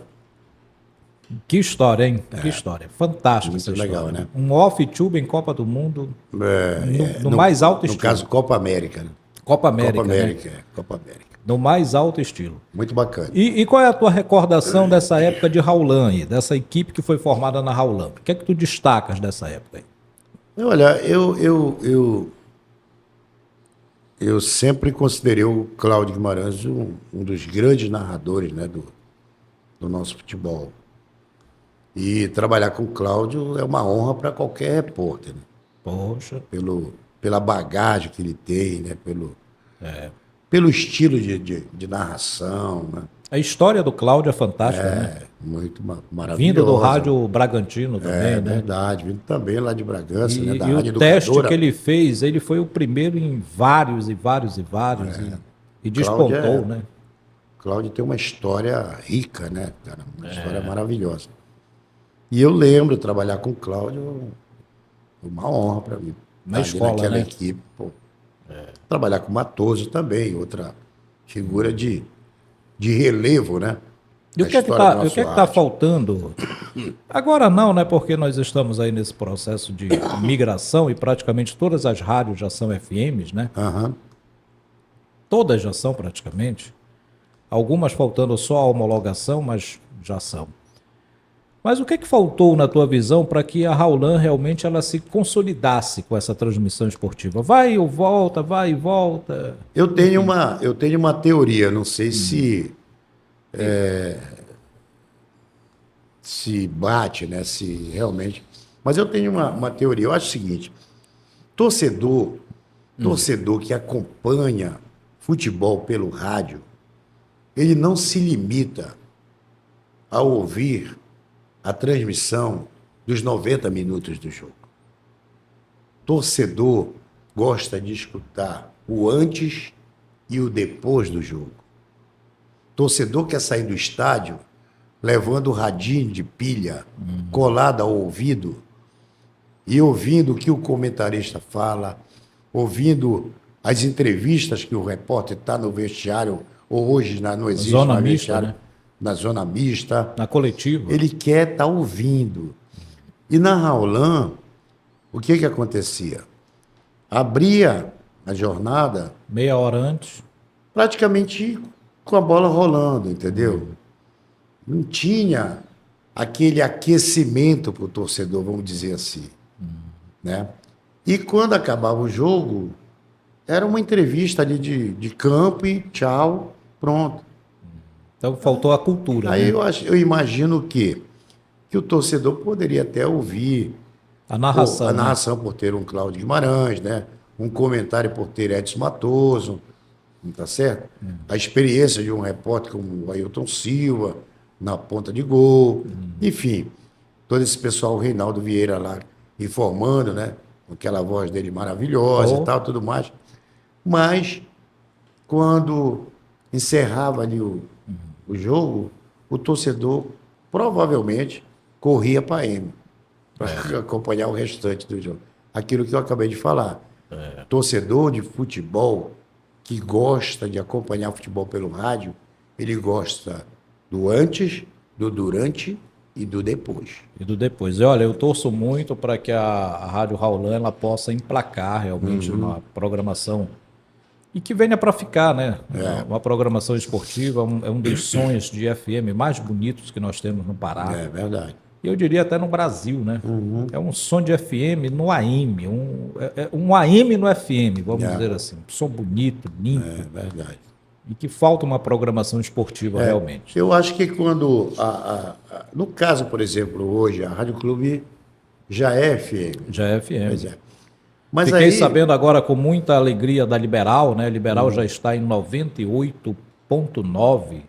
que história, hein? Que história. Fantástica Muito essa história. legal, né? Um off-tube em Copa do Mundo, no mais alto No estilo. caso, Copa América. Né? Copa América, Copa né? América, Copa América. No mais alto estilo. Muito bacana. E qual é a tua recordação dessa época de Raulan aí, dessa equipe que foi formada na Raulan? O que é que tu destacas dessa época aí? Olha, eu sempre considerei o Cláudio Guimarães um dos grandes narradores, né, do nosso futebol. E trabalhar com o Cláudio é uma honra para qualquer repórter, né? Poxa, Pelo pela bagagem que ele tem, né? Pelo estilo de narração, né? A história do Cláudio é fantástica, né? Muito maravilhosa. Vindo do rádio Bragantino também, É né? verdade, vindo também lá de Bragança, né? Da E Rádio o teste Educadora. que ele fez, ele foi o primeiro em vários e despontou, Cláudio né? Cláudio tem uma história rica, né, cara? Uma história maravilhosa. E eu lembro trabalhar com o Cláudio, uma honra para mim. Na Estar ali escola, naquela né? equipe, pô. Trabalhar com o Matoso também, outra figura de relevo, né? E o na que é que história do tá, o nosso que é que tá rádio. faltando? Agora não, né? Porque nós estamos aí nesse processo de migração e praticamente todas as rádios já são FMs, né? Aham. Todas já são praticamente. Algumas faltando só a homologação, mas já são. Mas o que é que faltou na tua visão para que a Raulan realmente ela se consolidasse com essa transmissão esportiva? Vai e volta, vai e volta. Eu tenho uma teoria, não sei se bate, né? Se realmente. Mas eu tenho uma teoria. Eu acho o seguinte: torcedor que acompanha futebol pelo rádio, ele não se limita a ouvir a transmissão dos 90 minutos do jogo. Torcedor gosta de escutar o antes e o depois do jogo. Torcedor quer sair do estádio levando o radinho de pilha colado ao ouvido e ouvindo o que o comentarista fala, ouvindo as entrevistas que o repórter está no vestiário, ou hoje não existe Zona mais mista, vestiário, né? na zona mista. Na coletiva. Ele quer estar ouvindo. E na Raulan, o que acontecia? Abria a jornada Meia hora antes. praticamente com a bola rolando, entendeu? Não tinha aquele aquecimento para o torcedor, vamos dizer assim. Né? E quando acabava o jogo, era uma entrevista ali de campo e tchau, pronto. Então faltou a cultura, Aí né? eu imagino que o torcedor poderia até ouvir A narração. a né? narração por ter um Cláudio Guimarães, né? Um comentário por ter Edson Matoso, não tá certo? A experiência de um repórter como o Ailton Silva, na ponta de gol, enfim, todo esse pessoal, o Reinaldo Vieira lá, informando, né? Com aquela voz dele maravilhosa Oh. e tal, tudo mais. Mas, quando encerrava ali o jogo, o torcedor provavelmente corria para a M, para acompanhar o restante do jogo. Aquilo que eu acabei de falar. Torcedor de futebol que gosta de acompanhar futebol pelo rádio, ele gosta do antes, do durante e do depois. E do depois. E olha, eu torço muito para que a Rádio Raulan ela possa emplacar realmente uma programação e que venha para ficar, né? Uma programação esportiva é um dos sonhos de FM mais bonitos que nós temos no Pará. É verdade. E eu diria até no Brasil, né? É um som de FM no AM, um AM no FM, vamos dizer assim. Um som bonito, limpo, É verdade. e que falta uma programação esportiva realmente. Eu acho que quando, no caso, por exemplo, hoje, a Rádio Clube já é FM. Já é FM. Pois é. Mas Fiquei aí, sabendo agora com muita alegria da Liberal, né? Liberal já está em 98,9,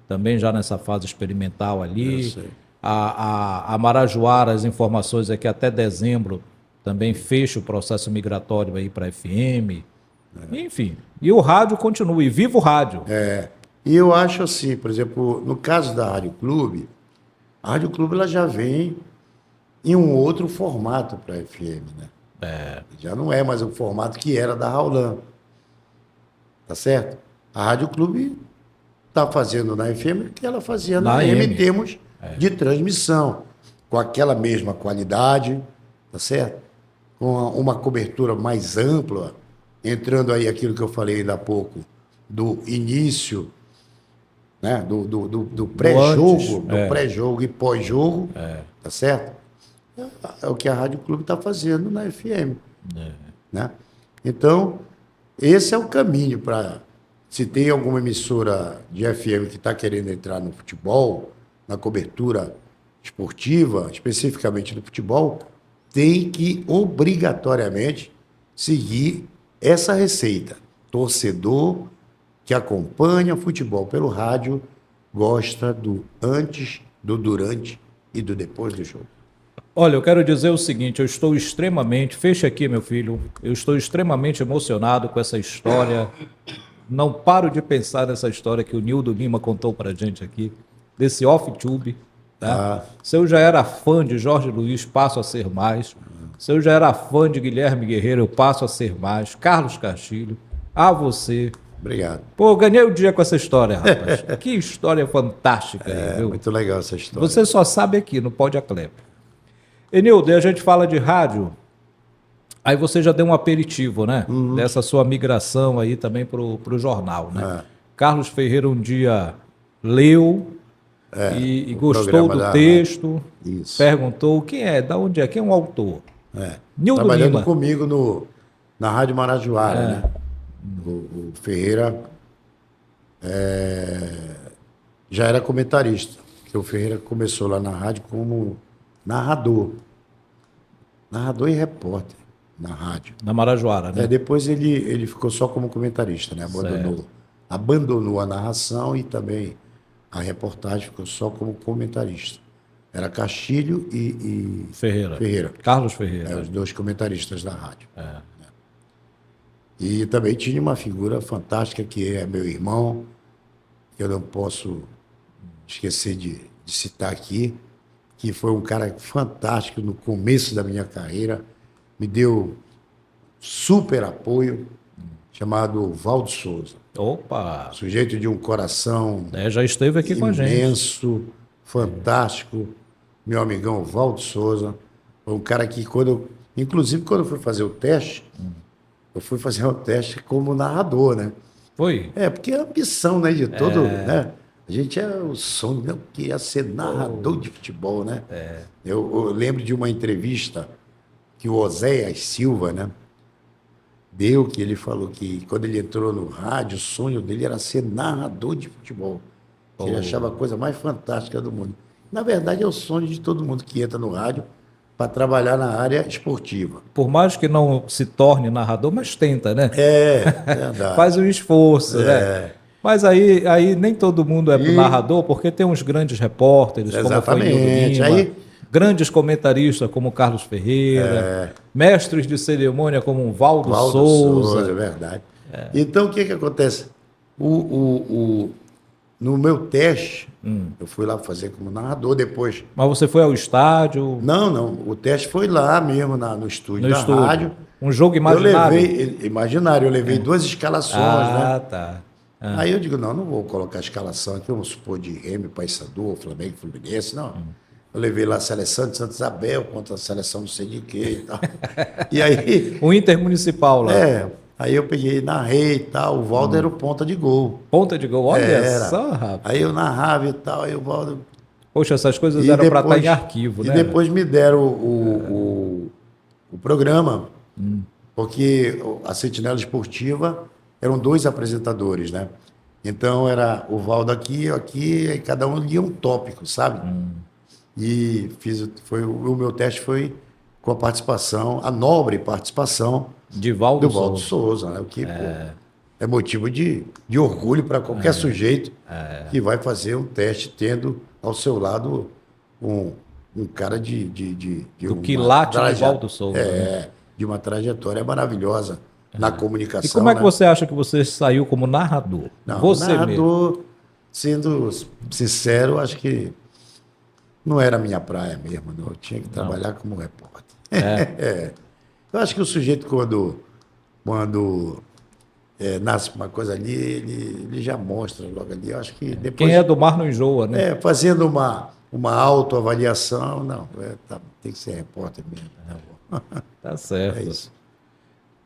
também já nessa fase experimental ali. Eu sei. A Marajoara, as informações é que até dezembro também fecha o processo migratório aí para FM. Enfim, e o rádio continua, e viva o rádio. E eu acho assim, por exemplo, no caso da Rádio Clube, a Rádio Clube ela já vem em um outro formato para FM, né? Já não é mais o formato que era da Raulan. Tá certo? A Rádio Clube está fazendo na FM o que ela fazia na Na AM AM. em termos de transmissão, com aquela mesma qualidade, tá certo? Com uma cobertura mais ampla, entrando aí aquilo que eu falei ainda há pouco, do início, né? do pré-jogo, antes, pré-jogo e pós-jogo, tá certo? É o que a Rádio Clube está fazendo na FM. Né? Então, esse é o caminho para... Se tem alguma emissora de FM que está querendo entrar no futebol, na cobertura esportiva, especificamente do futebol, tem que obrigatoriamente seguir essa receita. Torcedor que acompanha futebol pelo rádio gosta do antes, do durante e do depois do jogo. Olha, eu quero dizer o seguinte, eu estou extremamente, fecha aqui meu filho, eu estou extremamente emocionado com essa história, não paro de pensar nessa história que o Nildo Lima contou pra gente aqui, desse off-tube, tá? Se eu já era fã de Jorge Luiz, passo a ser mais, se eu já era fã de Guilherme Guerreiro, eu passo a ser mais, Carlos Castilho, a você. Obrigado. Pô, ganhei o dia com essa história, rapaz. Que história fantástica aí, viu? Muito legal essa história. Você só sabe aqui no Pode Aclep. Enildo, a gente fala de rádio, aí você já deu um aperitivo, né? Dessa sua migração aí também pro jornal, né? Carlos Ferreira um dia leu e gostou programa do da texto, Isso. perguntou quem é, da onde é, quem é o autor? Nildo Trabalhando Lima. comigo na Rádio Marajoara, né? O Ferreira já era comentarista, porque o Ferreira começou lá na rádio como narrador e repórter na rádio. Na Marajoara, né? Depois ele ficou só como comentarista, né? Abandonou a narração e também a reportagem, ficou só como comentarista. Era Castilho e Ferreira. Carlos Ferreira. os dois comentaristas da rádio. E também tinha uma figura fantástica que é meu irmão, que eu não posso esquecer de citar aqui, que foi um cara fantástico no começo da minha carreira, me deu super apoio, chamado Valdo Souza. Opa! Sujeito de um coração Já esteve aqui com a gente. imenso, fantástico, meu amigão Valdo Souza. Foi um cara que, inclusive quando eu fui fazer o teste, eu fui fazer o teste como narrador, né? Foi? Porque é a ambição, né, de todo, né? A gente o sonho, né, que ia ser narrador de futebol, né? Eu lembro de uma entrevista que o Oséias Silva, né, deu, que ele falou que quando ele entrou no rádio, o sonho dele era ser narrador de futebol. Ele achava a coisa mais fantástica do mundo. Na verdade, é o sonho de todo mundo que entra no rádio para trabalhar na área esportiva. Por mais que não se torne narrador, mas tenta, né? Verdade. Faz um esforço, né? Mas aí nem todo mundo é narrador, porque tem uns grandes repórteres, como foi Nildo Lima, grandes comentaristas como Carlos Ferreira, mestres de cerimônia como Valdo Souza. É verdade. Então, o que acontece? No meu teste, eu fui lá fazer como narrador depois. Mas você foi ao estádio? Não. O teste foi lá mesmo, no estúdio da rádio. Um jogo imaginário? Eu levei 2 escalações, né? Tá. Aí eu digo, não vou colocar a escalação aqui, vamos supor, de Remy, Paysandu, Flamengo, Fluminense, não. Eu levei lá a seleção de Santa Isabel contra a seleção não sei de quê e tal. E aí... O Intermunicipal lá. Aí eu peguei, narrei e tal, o Valdo era o ponta de gol. Ponta de gol? Olha só, rapaz. Aí eu narrava e tal, aí o Valdo... Poxa, essas coisas eram para estar em arquivo, né? E depois me deram o programa, porque a Sentinela Esportiva eram 2 apresentadores, né? Então era o Valdo aqui, e cada um lia um tópico, sabe? E o meu teste foi com a participação, a nobre participação de Valdo Souza, né? O que é motivo de orgulho para qualquer sujeito que vai fazer um teste tendo ao seu lado um cara do quilate de Valdo Souza. né? De uma trajetória maravilhosa na comunicação. E como é que você acha que você saiu como narrador? Não, você narrador, mesmo. sendo sincero, acho que não era minha praia mesmo, não. Eu tinha que trabalhar como repórter. Eu acho que o sujeito, quando nasce uma coisa ali, ele já mostra logo ali. Eu acho que depois... Quem é do mar não enjoa, né? Fazendo uma autoavaliação, não, tem que ser repórter mesmo. Tá certo. É isso.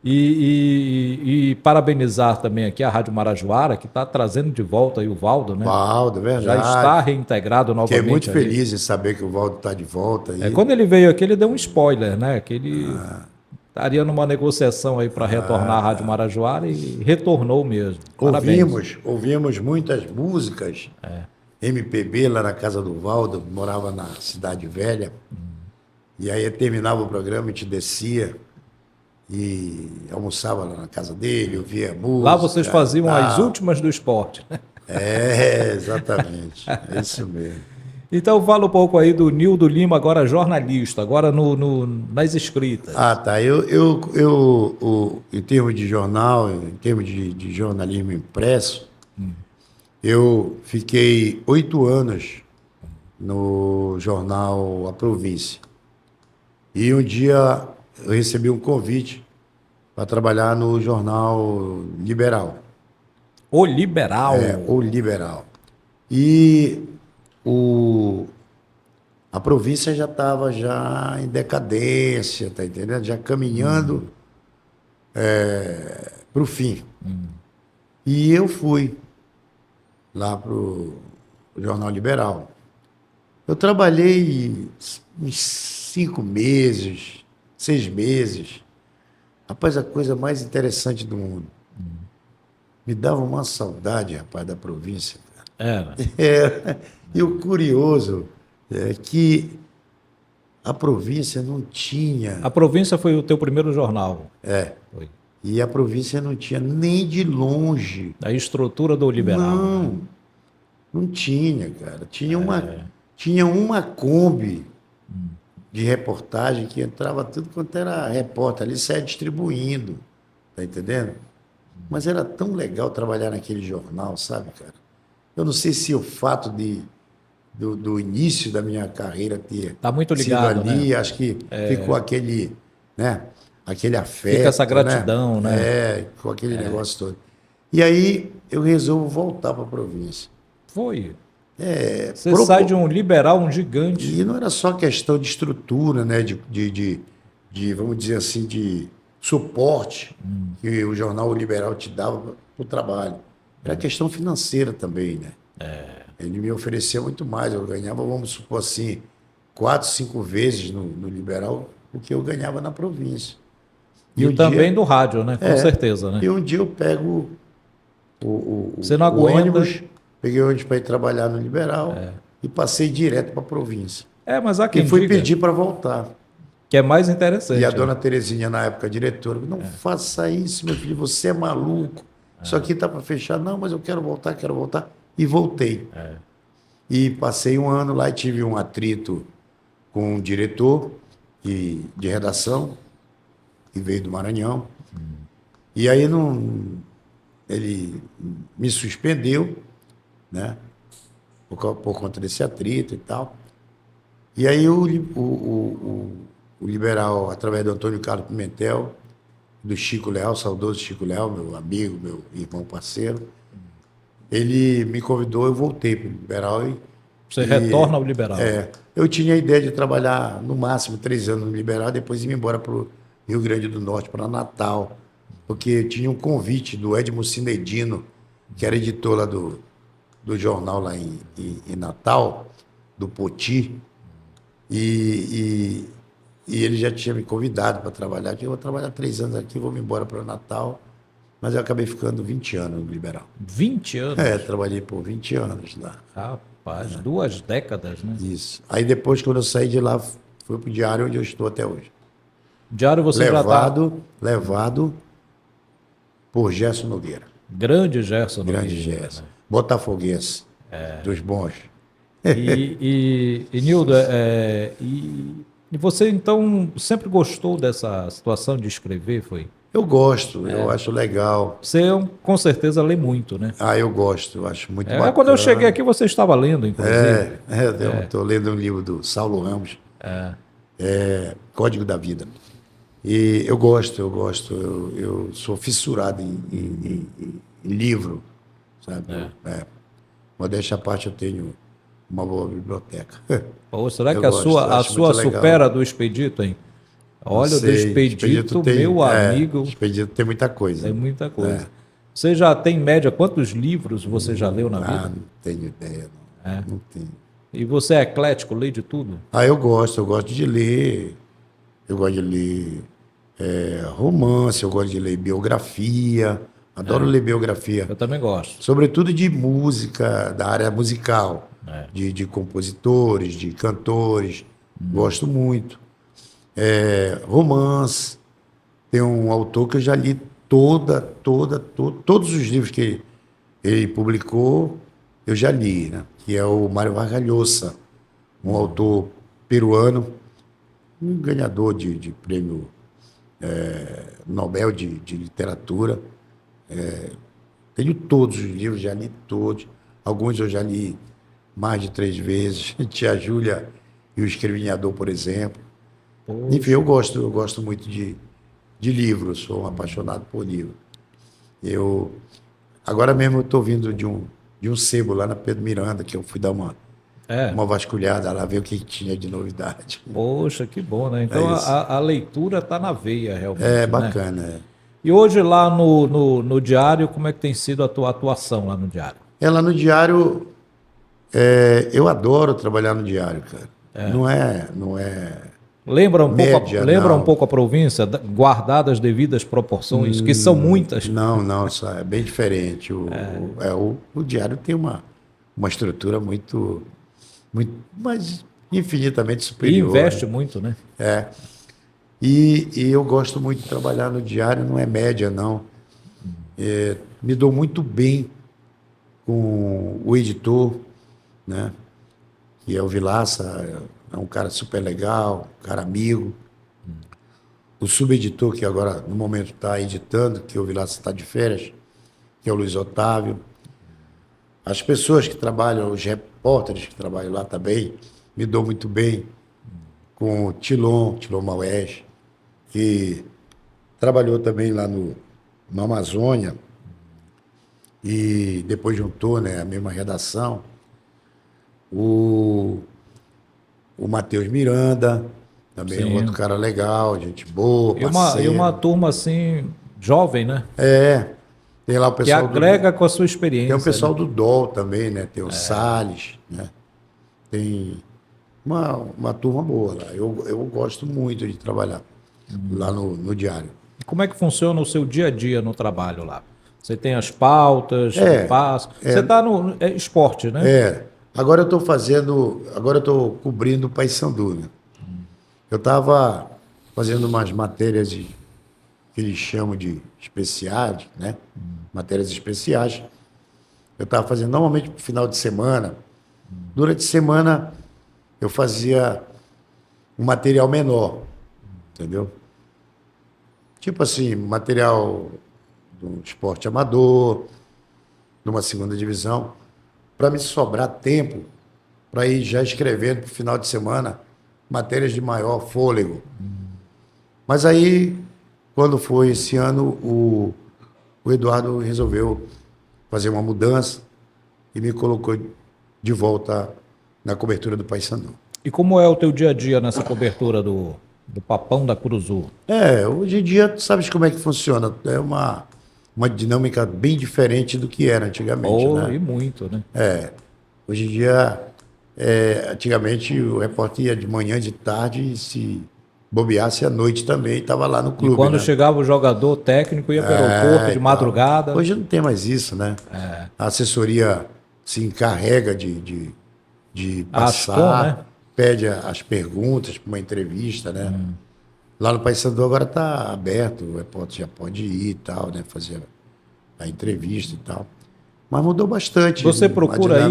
E parabenizar também aqui a Rádio Marajoara, que está trazendo de volta aí o Valdo, né? Valdo, verdade. Já está reintegrado novamente. Fiquei muito ali. feliz em saber que o Valdo está de volta. Quando ele veio aqui, ele deu um spoiler, né? Que ele estaria numa negociação aí para retornar à Rádio Marajoara e retornou mesmo. Ouvimos muitas músicas MPB lá na casa do Valdo, morava na Cidade Velha. E aí terminava o programa, a gente descia e almoçava lá na casa dele, ouvia música. Lá vocês faziam tal. as últimas do esporte, né? Exatamente. É isso mesmo. Então fala um pouco aí do Nildo Lima, agora jornalista, agora nas escritas. Ah, tá. Em termos de jornal, em termos de jornalismo impresso, eu fiquei 8 anos no jornal A Província. E um dia eu recebi um convite para trabalhar no jornal Liberal. O Liberal. O Liberal. E a província já estava já em decadência, tá entendendo? Já caminhando para o fim. E eu fui lá para o Jornal Liberal. Eu trabalhei uns 5 meses, 6 meses. Rapaz, a coisa mais interessante do mundo. Me dava uma saudade, rapaz, da província. Era. E o curioso é que a província não tinha. A Província foi o teu primeiro jornal. Foi. E a província não tinha nem de longe. A estrutura do Liberal. Não tinha, cara. Tinha uma Kombi de reportagem que entrava tudo quanto era repórter ali, saia distribuindo. Tá entendendo? Mas era tão legal trabalhar naquele jornal, sabe, cara? Eu não sei se o fato do início da minha carreira ter Tá muito ligado, sido ali, né? acho que ficou aquele, né? Aquele afeto. Fica essa gratidão, né? Com aquele negócio todo. E aí eu resolvo voltar para a província. Foi. Você sai de um liberal, um gigante. E não era só questão de estrutura, né? De vamos dizer assim, de suporte que o jornal Liberal te dava para o trabalho. Era questão financeira também, né? Ele me oferecia muito mais. Eu ganhava, vamos supor assim, 4, 5 vezes no Liberal o que eu ganhava na província. E também do rádio, né? Com certeza, né? E um dia eu pego Você não o aguenta. ônibus, peguei o ônibus para ir trabalhar no Liberal e passei direto para a província. Mas há quem E fui diga pedir para voltar. que é mais interessante. E a dona Terezinha, na época, diretora, não faça isso, meu filho, você é maluco. Isso aqui está para fechar. Não, mas eu quero voltar, quero voltar. E voltei. E passei um ano lá e tive um atrito com um diretor de redação, que veio do Maranhão. E aí ele me suspendeu, né? Por conta desse atrito e tal. E aí o Liberal, através do Antônio Carlos Pimentel, do Chico Leal, saudoso Chico Leal, meu amigo, meu irmão parceiro, ele me convidou, eu voltei para o Liberal. Você retorna ao Liberal. Eu tinha a ideia de trabalhar no máximo 3 anos no Liberal, depois ir embora para o Rio Grande do Norte, para Natal, porque tinha um convite do Edmo Cinedino, que era editor lá do jornal lá em Natal, do Poti, e ele já tinha me convidado para trabalhar. Eu vou trabalhar 3 anos aqui, vou me embora para o Natal, mas eu acabei ficando 20 anos no Liberal. 20 anos? Trabalhei por 20 anos lá. Rapaz, 2 décadas, né? Isso. Aí depois, quando eu saí de lá, fui para o Diário, onde eu estou até hoje. Diário você Levado por Gerson Nogueira. Grande Gerson Nogueira. Grande Gerson. Botafoguense. Dos bons. E Nildo, e você então sempre gostou dessa situação de escrever, foi? Eu gosto, eu acho legal. Você com certeza lê muito, né? Eu gosto, eu acho muito bacana. Quando eu cheguei aqui você estava lendo, inclusive. Eu estou lendo um livro do Saulo Ramos, Código da Vida. E eu gosto, eu sou fissurado em livro, sabe? Modéstia à parte, eu tenho uma boa biblioteca. Pô, será que a sua supera a do Expedito, hein? Olha, o do Expedito, meu amigo. Expedito tem muita coisa. Tem muita coisa. Você já tem, em média, quantos livros você já leu na vida? Não tenho ideia, não. Não tenho. E você é eclético, lê de tudo? Eu gosto de ler. Eu gosto de ler romance, eu gosto de ler biografia. Adoro ler biografia. Eu também gosto. Sobretudo de música, da área musical. De compositores, de cantores. Gosto muito. Romance. tem um autor que eu já li todos os livros que ele publicou, eu já li, né? Que é o Mário Vargas Llosa, um autor peruano, um ganhador de prêmio Nobel de Literatura. Tenho todos os livros, já li todos. Alguns eu já li mais de 3 vezes. Tia Júlia e o Escrevinhador, por exemplo. Poxa. Enfim, eu gosto muito de livros, sou um apaixonado por livro. Agora mesmo eu estou vindo de um sebo lá na Pedro Miranda, que eu fui dar uma vasculhada lá, ver o que tinha de novidade. Poxa, que bom, né? Então a leitura está na veia, realmente. É né? bacana. E hoje lá no Diário, como é que tem sido a tua atuação lá no Diário? Lá no Diário, eu adoro trabalhar no Diário, cara. Não é Lembra média, um pouco a província, guardada as devidas proporções, que são muitas. Não, isso é bem diferente. O Diário tem uma estrutura muito, mas infinitamente E superior. investe muito, né? E eu gosto muito de trabalhar no Diário, não é média, não. Me dou muito bem com o editor, né? Que é o Vilaça, é um cara super legal, um cara amigo. O subeditor, que agora, no momento, está editando, que o Vilaça está de férias, que é o Luiz Otávio. As pessoas que trabalham, os repórteres que trabalham lá também, me dou muito bem com o Tilon Maués, que trabalhou também lá na Amazônia e depois juntou, né, a mesma redação. O Matheus Miranda, também é um outro cara legal, gente boa, E uma turma assim, jovem, né? Tem lá o Que pessoal agrega com a sua experiência. tem o pessoal né? do DOL também, né? Tem o Salles, né? Tem uma turma boa lá. Eu gosto muito de trabalhar lá no Diário. Como é que funciona o seu dia a dia no trabalho lá? Você tem as pautas, passa. Você está no esporte, né? Agora eu estou cobrindo o Paysandu, né? Eu estava fazendo umas matérias que eles chamam de especiais, né? Matérias especiais. Eu estava fazendo normalmente no final de semana. Durante a semana eu fazia um material menor, entendeu? Tipo assim, material do esporte amador, numa segunda divisão, para me sobrar tempo para ir já escrevendo para o final de semana matérias de maior fôlego. Mas aí, quando foi esse ano, o Eduardo resolveu fazer uma mudança e me colocou de volta na cobertura do Paysandu. E como é o teu dia a dia nessa cobertura do Papão da Curuzu? Hoje em dia, tu sabes como é que funciona. É uma dinâmica bem diferente do que era antigamente, né? E muito, né? Hoje em dia, antigamente o repórter ia de manhã, de tarde, e se bobeasse à noite também, estava lá no clube. E quando né? chegava o jogador técnico, ia para o aeroporto de madrugada. Hoje não tem mais isso, né? A assessoria se encarrega de passar, né? pede as perguntas para uma entrevista, né? Lá no Paysandu agora está aberto, o repórter já pode ir e tal, né? Fazer a entrevista e tal. Mas mudou bastante. Você procura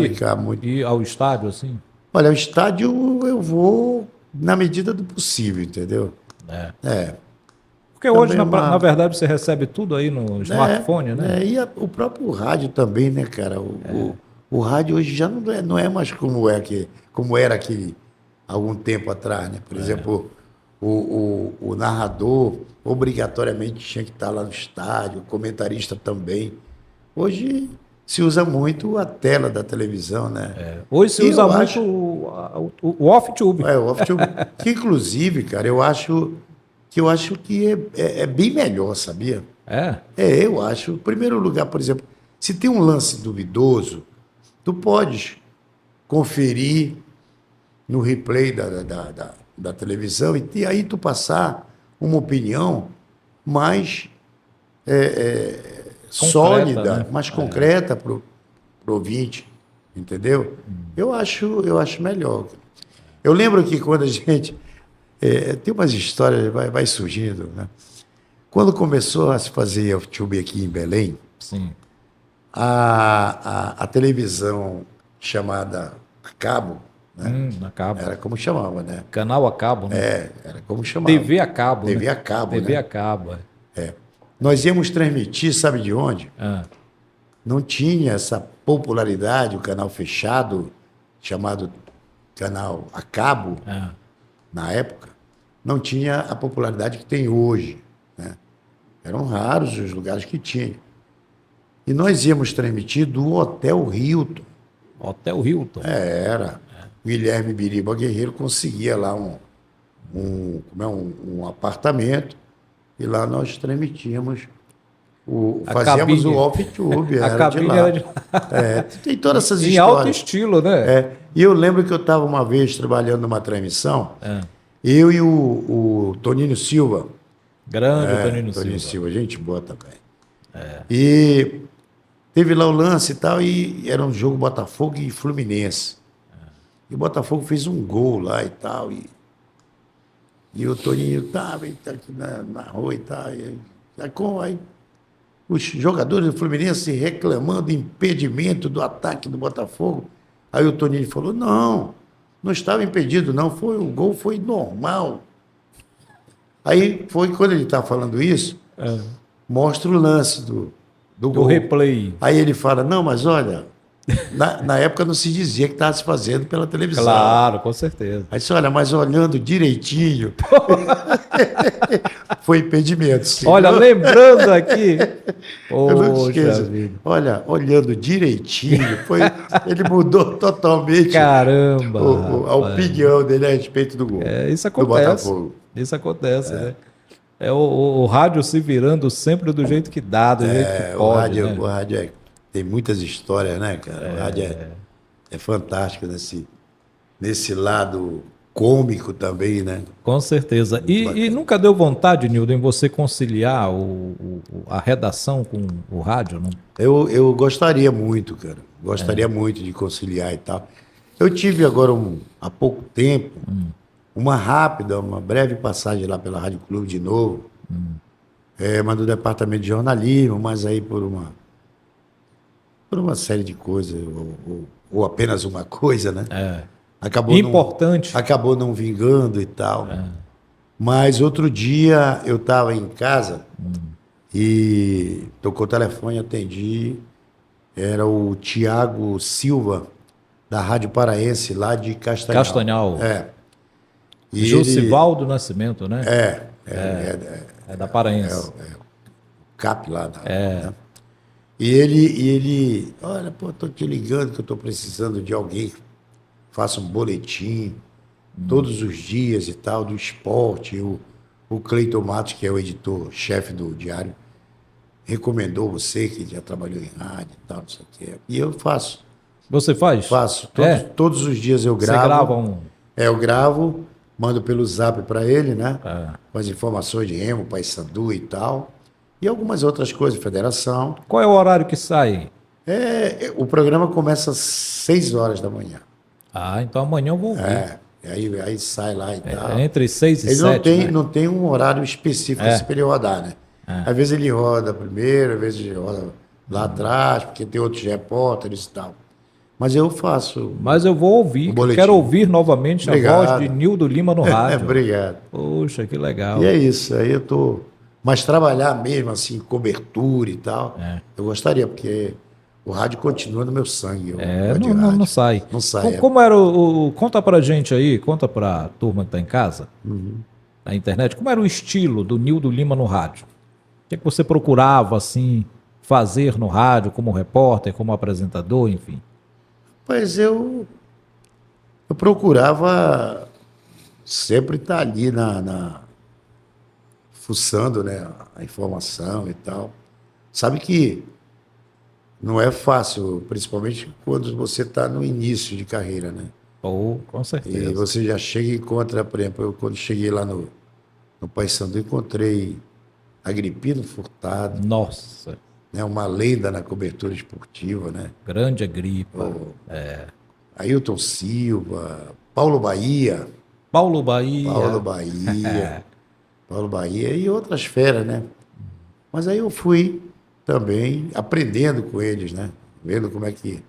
ir ao estádio, assim? Olha, o estádio eu vou na medida do possível, entendeu? Porque hoje, na verdade, você recebe tudo aí no smartphone, né? E o próprio rádio também, né, cara? O rádio hoje já não é mais como era aquele algum tempo atrás, né? Por exemplo, o narrador obrigatoriamente tinha que estar lá no estádio, o comentarista também. Hoje se usa muito a tela da televisão, né? Hoje se usa muito o off-tube. O off-tube. Que, inclusive, cara, eu acho que é bem melhor, sabia? Eu acho. Em primeiro lugar, por exemplo, se tem um lance duvidoso, tu podes conferir no replay da televisão e aí tu passar uma opinião mais sólida, né? Mais concreta para o ouvinte, entendeu? Eu acho melhor. Eu lembro que quando a gente... tem umas histórias, vai surgindo, né? Quando começou a se fazer YouTube aqui em Belém, Sim. a televisão chamada a cabo, né? A cabo. Era como chamava, né? Canal a cabo, né? Era como chamava. TV a cabo, TV né? a cabo, TV né? a cabo, é. Nós íamos transmitir, sabe de onde? Ah, Não tinha essa popularidade, o canal fechado, chamado canal a cabo, ah. na época, não tinha a popularidade que tem hoje, né? Eram raros os lugares que tinham. E nós íamos transmitir do Hotel Hilton. Hotel Hilton. Era. Guilherme Biriba Guerreiro conseguia lá um apartamento e lá nós transmitíamos, A fazíamos cabine. o off-tube, A era de cabine lá. era de Tem todas essas Em alto histórias. estilo, né? E eu lembro que eu estava uma vez trabalhando numa transmissão, É. eu e o Toninho Silva. Grande Toninho Toninho Silva. Silva, gente boa também. E teve lá o lance e tal, e era um jogo Botafogo e Fluminense. E o Botafogo fez um gol lá e tal, e o Toninho estava aqui na rua e tal. Aí os jogadores do Fluminense reclamando impedimento do ataque do Botafogo. Aí o Toninho falou, não estava impedido, não, o gol foi normal. Aí foi quando ele está falando isso, mostra o lance do Do gol. replay. Aí ele fala, não, mas olha, na época não se dizia que estava se fazendo pela televisão. Claro, com certeza. Aí disse, olha, mas olhando direitinho, foi impedimento. Sim. Olha, lembrando aqui. Eu não Poxa esqueço. vida. Olha, olhando direitinho, ele mudou totalmente Caramba. a opinião dele a respeito do gol. Isso do acontece. Botafogo. Isso acontece, né? É o rádio se virando sempre do jeito que dá, do jeito que O pode. rádio, né? o rádio tem muitas histórias, né, cara? O rádio é fantástico nesse lado cômico também, né? Com certeza. E nunca deu vontade, Nildo, em você conciliar a redação com o rádio, não? Eu gostaria muito, cara. Gostaria muito de conciliar e tal. Eu tive agora, há pouco tempo, uma breve passagem lá pela Rádio Clube de novo, mas do departamento de jornalismo, mas aí por uma série de coisas, ou apenas uma coisa, né? Acabou não vingando e tal. Mas outro dia eu estava em casa e tocou o telefone, atendi. Era o Tiago Silva, da Rádio Paraense, lá de Castanhal. Castanhal. E Jussivaldo Nascimento, né? É da Paraense. o CAP lá. Né? E ele, olha, pô, tô te ligando que eu tô precisando de alguém que faça um boletim todos os dias e tal, do esporte. O Cleiton Matos, que é o editor-chefe do Diário, recomendou você, que já trabalhou em rádio e tal, não sei o quê. E eu faço. Você faz? Faço. Todos os dias eu gravo. Você grava um... Eu gravo, mando pelo zap para ele, né? Com as informações de Remo, Paysandu e tal. E algumas outras coisas, federação. Qual é o horário que sai? O programa começa às 6 horas da manhã. Então amanhã eu vou ouvir. Aí sai lá e tal. Entre 6 e Ele 7, não tem um horário específico para ele rodar, né? Às vezes ele roda primeiro, às vezes ele roda lá atrás, porque tem outros repórteres e tal. Mas eu faço. Mas eu vou ouvir. Quero ouvir novamente a voz de Nildo Lima no rádio. Obrigado. Poxa, que legal. E é isso. Aí eu tô. Mas trabalhar mesmo assim, cobertura e tal, eu gostaria, porque o rádio continua no meu sangue. Não sai. Não sai. Como era conta pra gente aí, conta pra turma que tá em casa, na internet, como era o estilo do Nildo Lima no rádio? O que você procurava, assim, fazer no rádio, como repórter, como apresentador, enfim? Pois eu procurava sempre estar ali fuçando, né, a informação e tal. Sabe que não é fácil, principalmente quando você está no início de carreira, né? Com certeza. E você já chega e encontra, por exemplo, eu quando cheguei lá no Paysandu, encontrei Agripino Furtado. Nossa. Né, uma lenda na cobertura esportiva, né? Grande Agripa. Ailton Silva, Paulo Bahia. Paulo Bahia. Paulo Bahia e outras feras, né? Mas aí eu fui também aprendendo com eles, né? Vendo como é que...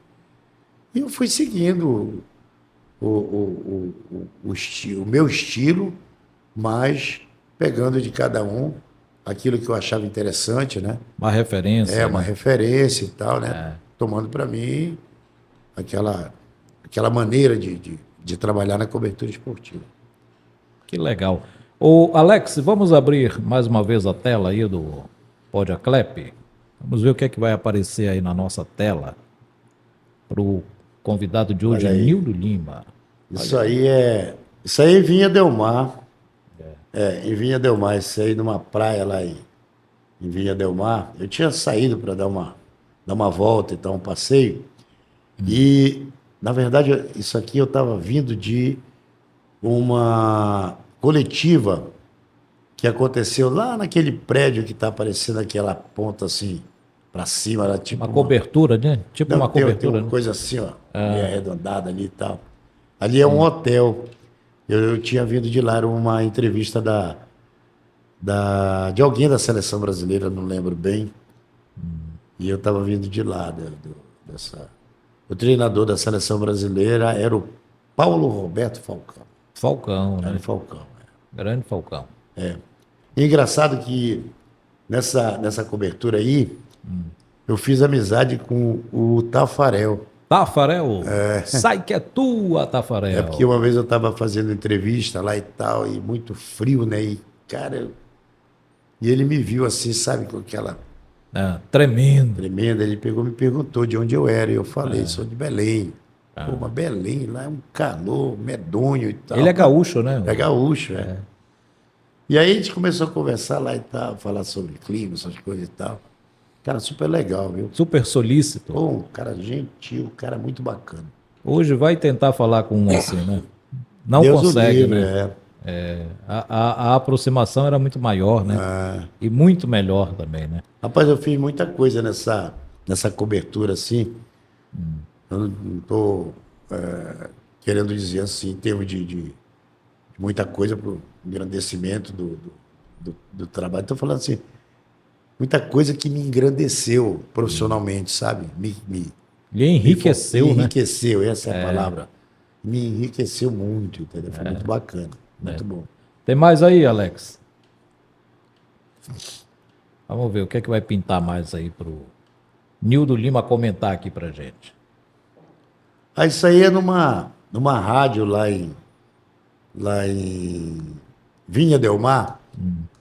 E eu fui seguindo o meu estilo, mas pegando de cada um aquilo que eu achava interessante, né? Uma referência, Uma né? referência e tal, né? Tomando para mim aquela maneira de trabalhar na cobertura esportiva. Que legal. Ô, Alex, vamos abrir mais uma vez a tela aí do Podiaclep. Vamos ver o que é que vai aparecer aí na nossa tela para o convidado de hoje, Olha aí. Nildo Lima. Isso aí é em Vinha Del Mar. Em Vinha Del Mar, isso aí numa praia lá em Vinha Del Mar. Eu tinha saído para dar uma volta, então um passeio. E, na verdade, isso aqui eu estava vindo de uma coletiva que aconteceu lá naquele prédio que está aparecendo aquela ponta assim para cima, era tipo Uma cobertura, né? Tipo Não, uma tem cobertura, uma né? coisa assim, ó, meio arredondada ali e tal. Ali é um hotel. Eu tinha vindo de lá, era uma entrevista de alguém da seleção brasileira, não lembro bem. E eu estava vindo de lá, dessa. O treinador da seleção brasileira era o Paulo Roberto Falcão. Falcão, Era né? o Falcão. Grande Falcão. E engraçado que nessa cobertura aí, eu fiz amizade com o Tafarel. Tafarel, sai que é tua, Tafarel. É porque uma vez eu estava fazendo entrevista lá e tal, e muito frio, né? E, cara, e ele me viu assim, sabe, com aquela Tremendo. tremenda. Ele pegou me perguntou de onde eu era. E eu falei, sou de Belém. Pô, mas Belém, lá é um calor medonho e tal. Ele é gaúcho, né? É gaúcho, é. E aí a gente começou a conversar lá e tal, falar sobre clima, essas coisas e tal. Cara, super legal, viu? Super solícito. Pô, um cara gentil, cara muito bacana. Hoje vai tentar falar com um assim, né? Não Deus o consegue, livre, né? A aproximação era muito maior, né? E muito melhor também, né? Rapaz, eu fiz muita coisa nessa cobertura, assim. Eu não estou querendo dizer, assim, em termos de muita coisa para o engrandecimento do trabalho. Estou falando assim, muita coisa que me engrandeceu profissionalmente, sabe? Lhe enriqueceu, me né? enriqueceu, essa é a palavra. Me enriqueceu muito, entendeu? Foi muito bacana, muito bom. Tem mais aí, Alex? Vamos ver o que é que vai pintar mais aí pro Nildo Lima comentar aqui pra gente. Isso aí é numa rádio lá em Vinha Del Mar,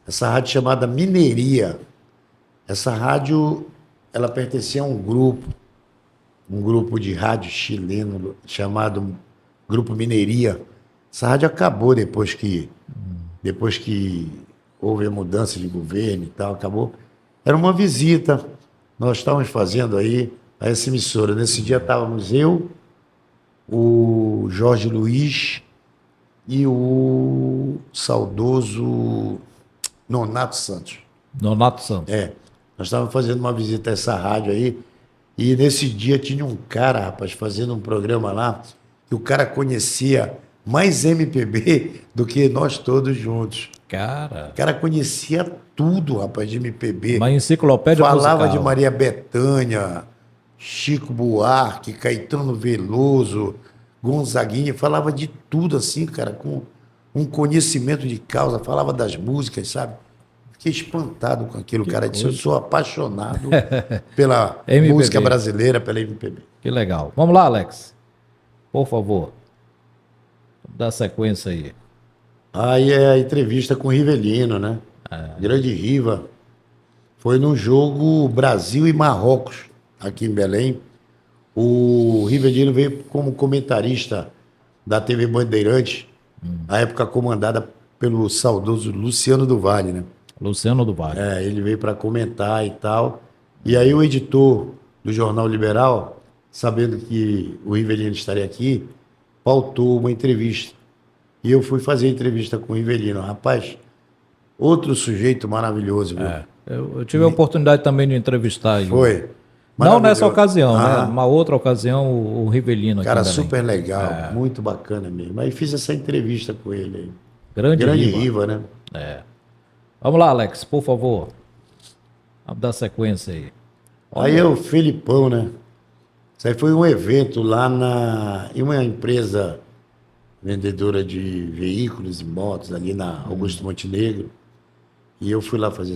essa rádio chamada Mineiria. Essa rádio, ela pertencia a um grupo de rádio chileno chamado Grupo Mineiria. Essa rádio acabou depois que houve a mudança de governo e tal, acabou. Era uma visita, nós estávamos fazendo aí a essa emissora. Nesse dia estávamos eu, o Jorge Luiz e o saudoso Nonato Santos. Nonato Santos. Nós estávamos fazendo uma visita a essa rádio aí, e nesse dia tinha um cara, rapaz, fazendo um programa lá, que o cara conhecia mais MPB do que nós todos juntos. Cara, O cara conhecia tudo, rapaz, de MPB. uma enciclopédia Falava musical. de Maria Bethânia, Chico Buarque, Caetano Veloso, Gonzaguinha, falava de tudo assim, cara, com um conhecimento de causa, falava das músicas, sabe? Fiquei espantado com aquilo. O cara disse, eu sou apaixonado pela MPB. música brasileira, pela MPB. Que legal. Vamos lá, Alex. Por favor. Dá sequência aí. Aí é a entrevista com o Rivelino, né? Grande Riva. Foi num jogo Brasil e Marrocos, aqui em Belém. O Rivelino veio como comentarista da TV Bandeirantes, na época comandada pelo saudoso Luciano do Vale, né? Luciano do Vale. Ele veio para comentar e tal. E aí o editor do Jornal Liberal, sabendo que o Rivelino estaria aqui, pautou uma entrevista. E eu fui fazer a entrevista com o Rivelino. Rapaz, outro sujeito maravilhoso, viu? Eu tive a oportunidade também de entrevistar ele. Foi. Não nessa Maravilhoso. ocasião, né? Uma outra ocasião, o Rivelino aqui Cara, em Belém. super legal, muito bacana mesmo. Aí fiz essa entrevista com ele aí. Grande Grande Riva. Riva, né? Vamos lá, Alex, por favor. Vamos dar sequência aí. Aí é o Felipão, né? Isso aí foi um evento lá em uma empresa vendedora de veículos e motos ali na Augusto Montenegro. E eu fui lá fazer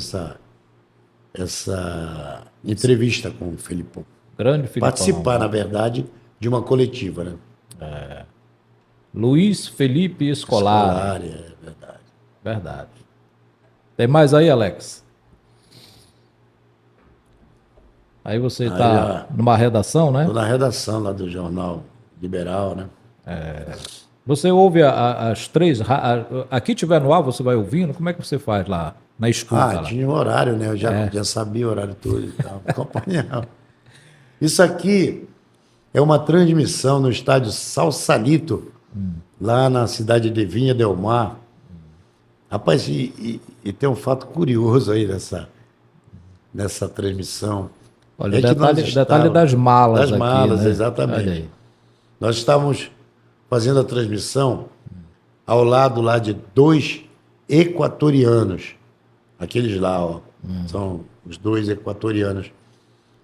essa entrevista com o Felipão. Grande Filipão. Participar, na verdade, de uma coletiva, né? Luiz Felipe Scolari. É verdade. Verdade. Tem mais aí, Alex? Aí você está numa redação, né? Estou na redação lá do Jornal Liberal, né? Você ouve as três... Aqui tiver no ar, você vai ouvindo? Como é que você faz lá, na escuta? Lá? Tinha um horário, né? Eu já sabia o horário todo e tal. Acompanhava. Isso aqui é uma transmissão no estádio Sausalito, lá na cidade de Vinha del Mar. Rapaz, e tem um fato curioso aí nessa transmissão. Olha, o detalhe das malas das aqui, malas, né? exatamente. Olha aí. Nós estávamos fazendo a transmissão ao lado lá de 2 equatorianos. Aqueles lá, ó. São os 2 equatorianos.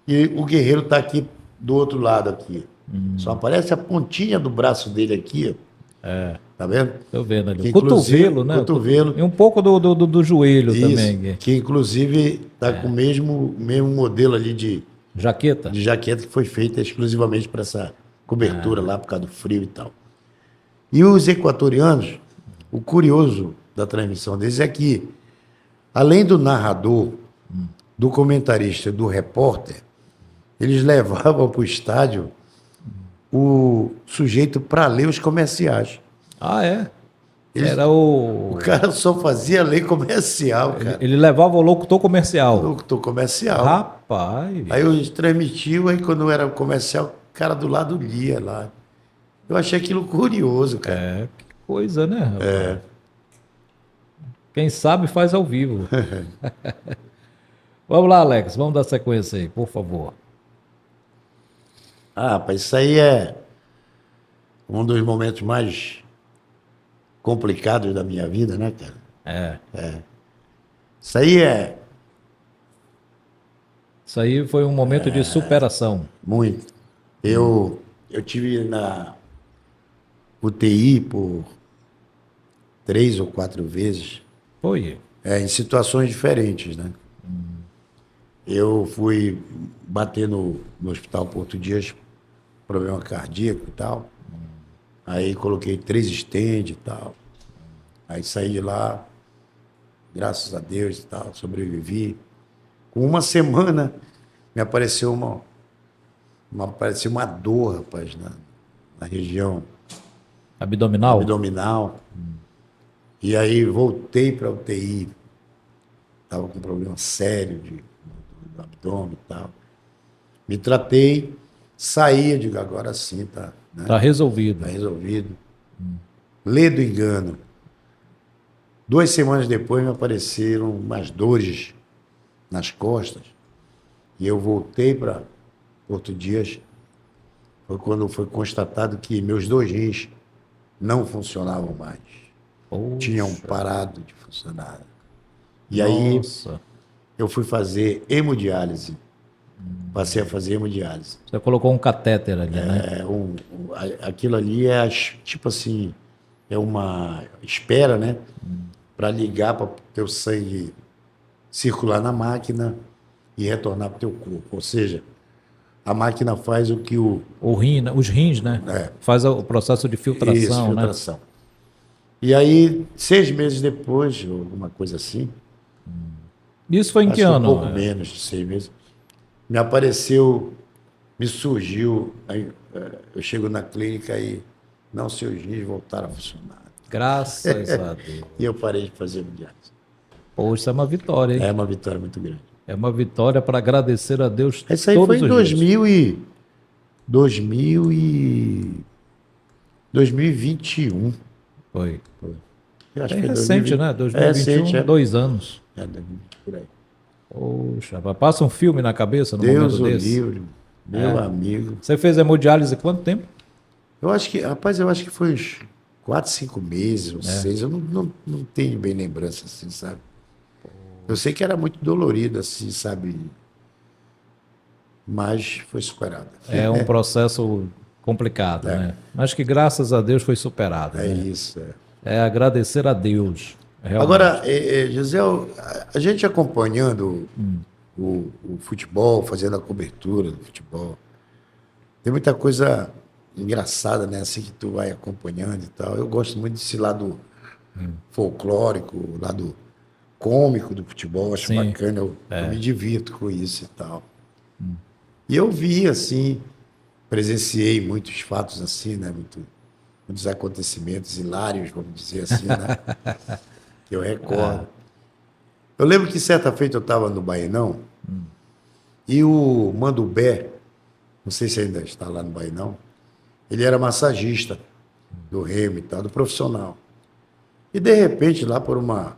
E o Guerreiro está aqui do outro lado aqui. Só aparece a pontinha do braço dele aqui, ó. Tá vendo? Estou vendo ali. Que, Cotovelo, né? Cotovelo. E um pouco do joelho Isso, também. que inclusive está com o mesmo modelo ali de Jaqueta? jaqueta que foi feita exclusivamente para essa cobertura lá, por causa do frio e tal. E os equatorianos, o curioso da transmissão deles é que, além do narrador, do comentarista e do repórter, eles levavam para o estádio o sujeito para ler os comerciais. Ah, é? Era o cara só fazia lei comercial, cara. Ele levava o locutor comercial. Locutor comercial. Rapaz. Aí eles transmitiam, aí quando era comercial, o cara do lado lia lá. Eu achei aquilo curioso, cara. Que coisa, né? Rapaz? Quem sabe faz ao vivo. Vamos lá, Alex, vamos dar sequência aí, por favor. Rapaz, isso aí é um dos momentos mais complicados da minha vida, né, cara? Isso aí é Isso aí foi um momento de superação. muito. Eu tive na UTI por 3 ou 4 vezes, Foi. em situações diferentes, né? Eu fui bater no Hospital Porto Dias, problema cardíaco e tal. Aí coloquei 3 stents e tal. Aí saí de lá, graças a Deus e tal, sobrevivi. Com uma semana me apareceu uma dor, rapaz, na região Abdominal? abdominal. E aí voltei para a UTI. Estava com um problema sério do abdômen e tal. Me tratei, saí, eu digo, agora sim, tá. Né? Tá resolvido. Tá resolvido. Lê do engano. 2 semanas depois me apareceram umas dores nas costas. E eu voltei para Porto Dias. Foi quando foi constatado que meus 2 rins não funcionavam mais. Poxa. Tinham parado de funcionar. E aí Nossa. eu fui fazer hemodiálise. Passei a fazer hemodiálise. Você colocou um catéter ali, né? Aquilo ali é tipo assim, é uma espera, né? Para ligar para o teu sangue circular na máquina e retornar para o teu corpo. Ou seja, a máquina faz o que O rim, né? Os rins, né? Faz o processo de filtração, Isso, né? filtração. E aí, 6 meses depois, ou alguma coisa assim, Isso foi em que acho ano? um pouco menos de 6 meses, me surgiu, aí, eu chego na clínica e não, seus rins voltaram a funcionar. Graças a Deus. E eu parei de fazer hemodiálise. Poxa, isso é uma vitória, hein? É uma vitória muito grande. É uma vitória para agradecer a Deus Isso aí todos foi em os dias. 2021. Foi. Eu acho É que foi recente, 2020. né? 2021, É recente, 2 anos. É, 2020, por aí. Poxa, passa um filme na cabeça no Deus momento o desse. livre, meu amigo. Você fez hemodiálise há quanto tempo? Eu acho que foi uns 4, 5 meses, ou 6. Eu não tenho bem lembrança assim, sabe? Eu sei que era muito dolorido, assim, sabe? Mas foi superado. É um processo complicado, né? Mas que graças a Deus foi superado, É né? isso. É agradecer a Deus, realmente. Agora, José, a gente acompanhando o futebol, fazendo a cobertura do futebol, tem muita coisa engraçada, né? Assim que tu vai acompanhando e tal. Eu gosto muito desse lado folclórico, lado cômico do futebol. Acho Sim. bacana, eu me divirto com isso e tal. E eu vi, assim, presenciei muitos fatos assim, né? Muitos acontecimentos hilários, vamos dizer assim, né? Que eu recordo. Eu lembro que certa feita eu estava no Bainão e o Mandubé, não sei se ainda está lá no Bainão, ele era massagista do Remo e tal, do profissional. E de repente, lá por uma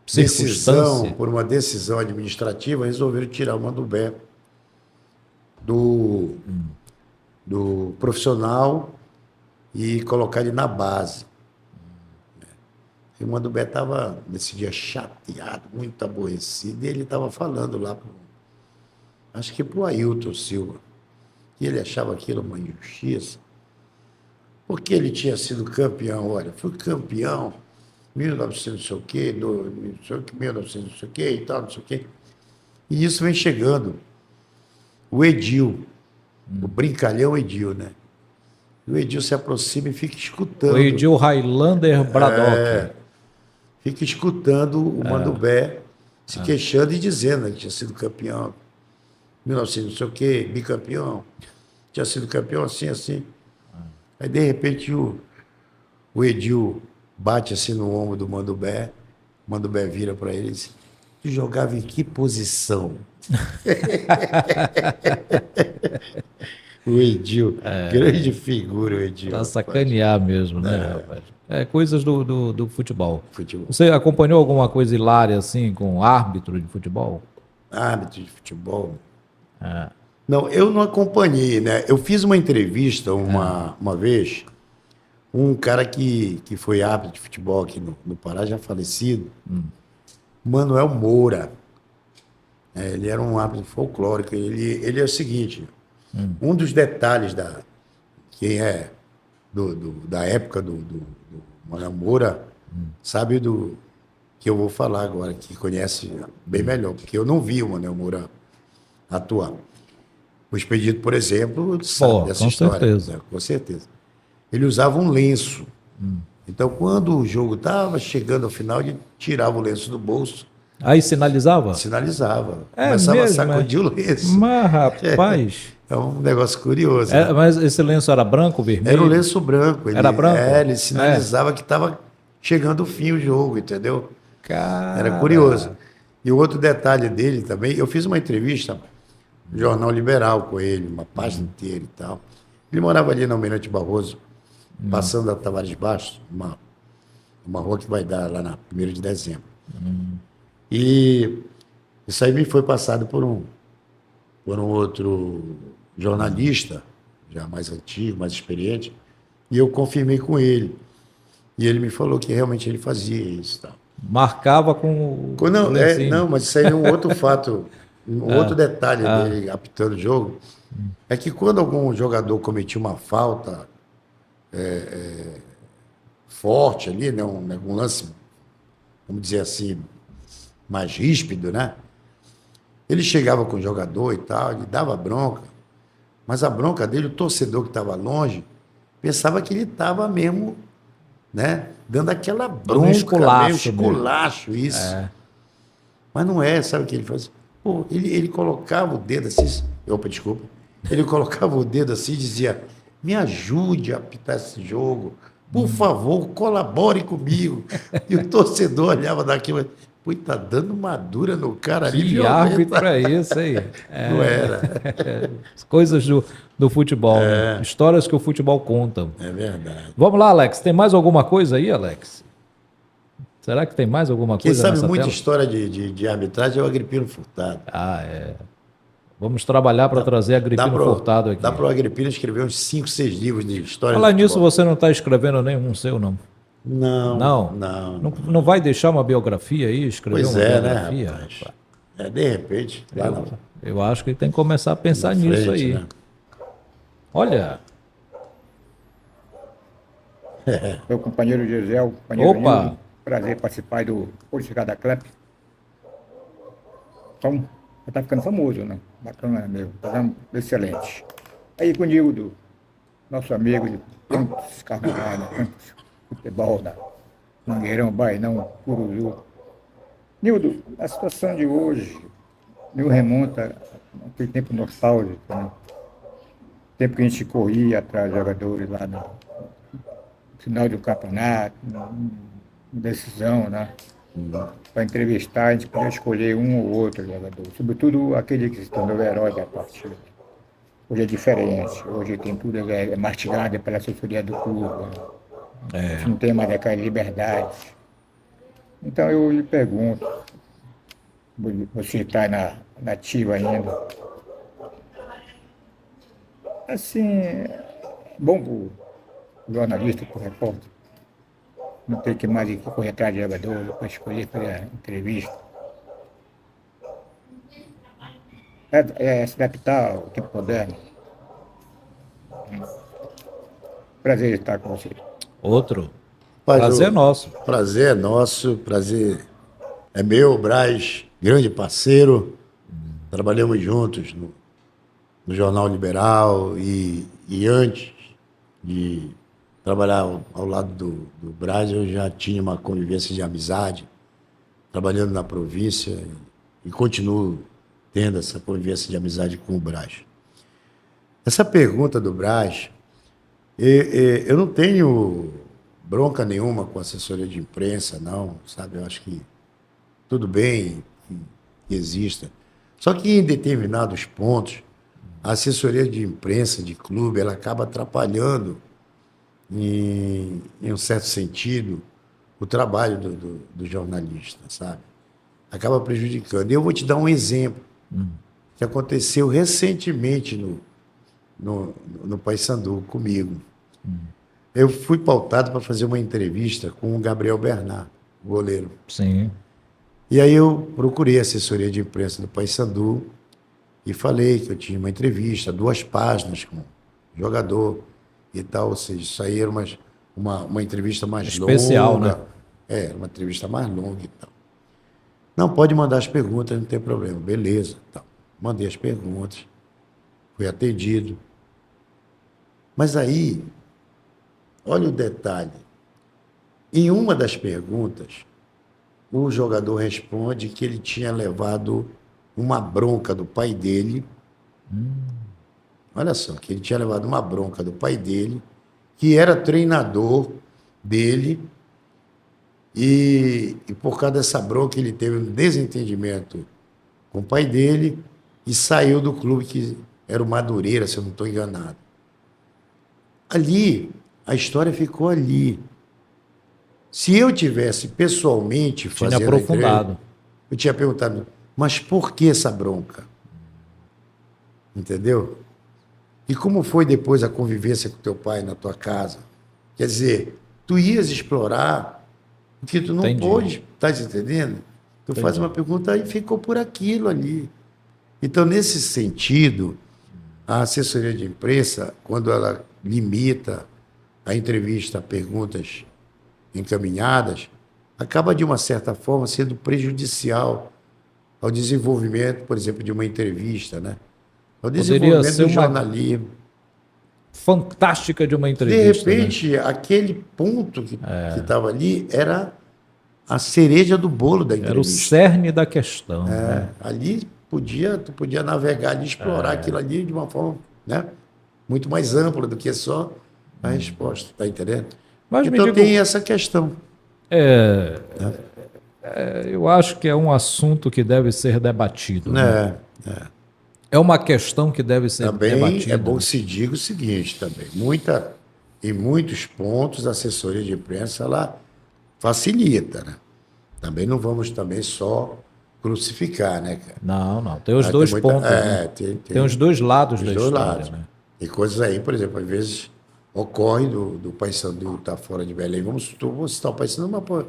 Circunstância. por uma decisão administrativa, resolveram tirar o Mandubé do profissional e colocar ele na base. E o Mandubé estava, nesse dia, chateado, muito aborrecido, e ele estava falando lá, acho que para o Ailton Silva, e ele achava aquilo uma injustiça, porque ele tinha sido campeão, olha, fui campeão, 1900 não sei o quê, 1900 não sei o quê e tal, não sei o quê. E isso vem chegando. O Edil, o brincalhão Edil, né? E o Edil se aproxima e fica escutando. O Edil Highlander Braddock. Fica escutando o Mandubé se queixando e dizendo que tinha sido campeão. 1900 não sei o quê, bicampeão. Tinha sido campeão assim, assim. Aí, de repente, o Edil bate assim no ombro do Mandubé. O Mandubé vira para ele e diz: tu jogava em que posição? O Edil, grande figura o Edil. Pra sacanear mesmo, né, rapaz? É coisas do futebol. Futebol. Você acompanhou alguma coisa hilária assim com árbitro de futebol? Árbitro de futebol. Não, eu não acompanhei, né? Eu fiz uma entrevista uma vez, um cara que foi árbitro de futebol aqui no Pará, já falecido, Manuel Moura. Ele era um árbitro folclórico. Ele é o seguinte, um dos detalhes quem é da época do Manuel Moura, sabe que eu vou falar agora, que conhece bem melhor, porque eu não vi o Manuel Moura atuar. O Expedito, por exemplo, sabe dessa história. Certeza. Né? Com certeza. Ele usava um lenço. Então, quando o jogo estava chegando ao final, ele tirava o lenço do bolso, Aí sinalizava? sinalizava. É Começava mesmo, a sacudir o lenço. Mas, rapaz... É um negócio curioso. Né? Mas esse lenço era branco, vermelho? Era um lenço branco. Era branco? Ele sinalizava que estava chegando o fim o jogo, entendeu? Cara... Era curioso. E o outro detalhe dele também, eu fiz uma entrevista no Jornal Liberal com ele, uma página inteira e tal. Ele morava ali na Almirante Barroso, passando a Tavares Bastos, uma rua que vai dar lá na 1º de dezembro. E isso aí me foi passado por um outro jornalista, já mais antigo, mais experiente, e eu confirmei com ele. E ele me falou que realmente ele fazia isso. Tal. Marcava com o lencinho. Não, mas isso aí é um outro fato, um outro detalhe dele apitando o jogo, é que quando algum jogador cometia uma falta forte ali, né, um lance, vamos dizer assim, mais ríspido, né? Ele chegava com o jogador e tal, ele dava bronca, mas a bronca dele, o torcedor que estava longe, pensava que ele estava mesmo, né, dando aquela bronca, esculacho, isso. Mas não é, sabe o que ele fazia? Pô, ele colocava o dedo assim, desculpa, ele colocava o dedo assim e dizia: me ajude a apitar esse jogo, por favor, colabore comigo. E o torcedor olhava daquilo, pô, tá dando uma dura no cara ali. Que árbitro é isso aí? Não era. Coisas do futebol, né? Histórias que o futebol conta. É verdade. Vamos lá, Alex. Tem mais alguma coisa aí, Alex? Será que tem mais alguma Quem coisa sabe nessa muita tela? história de arbitragem é o Agripino Furtado. Vamos trabalhar para trazer Agripino Furtado aqui. Dá para o Agripino escrever uns 5, 6 livros de história Falar do nisso, futebol. você não está escrevendo nenhum seu, não? Não. Não vai deixar uma biografia aí, escrever Pois uma é, né, biografia? rapaz? Rapaz? De repente, lá Eu acho que ele tem que começar a pensar na nisso frente, aí. né? Olha, Meu companheiro Gisel, companheiro Opa! Nildo, prazer participar do podcast da CLEP. Então, já tá ficando famoso, né? Bacana, meu. Tá dando excelente. Aí com o Nildo, nosso amigo de tantos carnavais, né? Tantos futebol, né? Mangueirão, Bainão, Curuzu. Nildo, a situação de hoje me remonta aquele tempo nostálgico, né? Tempo que a gente corria atrás de jogadores lá no final do campeonato, decisão, né? Para entrevistar, a gente podia escolher um ou outro jogador, sobretudo aquele que se tornou o herói da partida. Hoje é diferente, hoje tem tudo é mastigado pela assessoria do clube, né? A gente não tem mais aquela liberdade. Então eu lhe pergunto, você está na ativa ainda, assim, bom para o jornalista, para o repórter, não ter que mais ir correr atrás de jogador para escolher para a entrevista. É se adaptar ao tempo moderno. Prazer estar com você. outro. Mas Prazer nosso. Prazer é nosso, prazer é meu, Braz, grande parceiro. Trabalhamos juntos no Jornal Liberal e antes de trabalhar ao lado do Braz, eu já tinha uma convivência de amizade, trabalhando na província e continuo tendo essa convivência de amizade com o Braz. Essa pergunta do Braz, eu não tenho bronca nenhuma com a assessoria de imprensa, não, sabe? Eu acho que tudo bem que exista. Só que em determinados pontos, a assessoria de imprensa de clube, ela acaba atrapalhando, em um certo sentido, o trabalho do jornalista, sabe? Acaba prejudicando. E eu vou te dar um exemplo que aconteceu recentemente no Paysandu comigo. Eu fui pautado para fazer uma entrevista com o Gabriel Bernard, goleiro. Sim. E aí eu procurei a assessoria de imprensa do Paysandu e falei que eu tinha uma entrevista, 2 páginas com o jogador e tal. Ou seja, isso aí era uma entrevista mais Especial, longa. né? Era uma entrevista mais longa e tal. Não, pode mandar as perguntas, não tem problema. Beleza. Tal. Mandei as perguntas, fui atendido. Mas aí, olha o detalhe. Em uma das perguntas, o jogador responde que ele tinha levado uma bronca do pai dele. Olha só, que ele tinha levado uma bronca do pai dele, que era treinador dele, e por causa dessa bronca ele teve um desentendimento com o pai dele e saiu do clube, que era o Madureira, se eu não estou enganado. Ali, a história ficou ali. Se eu tivesse pessoalmente Tinha fazendo aprofundado. eu tinha perguntado, mas por que essa bronca? Entendeu? E como foi depois a convivência com teu pai na tua casa? Quer dizer, tu ias explorar o que tu não Entendi. pôde, tá entendendo? Tu faz uma pergunta e ficou por aquilo ali. Então, nesse sentido, a assessoria de imprensa, quando ela limita a entrevista a perguntas encaminhadas, acaba, de uma certa forma, sendo prejudicial ao desenvolvimento, por exemplo, de uma entrevista, né? Ao desenvolvimento ser do uma jornalismo. Fantástica de uma De entrevista. repente, aquele ponto que estava ali era a cereja do bolo da Né? Era o entrevista. cerne da questão. Né? Ali tu podia navegar ali, explorar aquilo ali de uma forma, né, muito mais ampla do que só a resposta, tá entendendo? Mas me Então diga, tem essa questão. eu acho que é um assunto que deve ser debatido. Né? É uma questão que deve ser Também debatida. é bom que se diga o seguinte também, em muitos pontos a assessoria de imprensa ela facilita, né? Também não vamos também só crucificar, né, cara? Não. Tem os Ah, dois tem muita- pontos. Né? tem Tem os dois lados os da dois história. lados. Né? Tem coisas aí, por exemplo, às vezes ocorre do Paysandu estar fora de Belém. Vamos citar o Paysandu, mas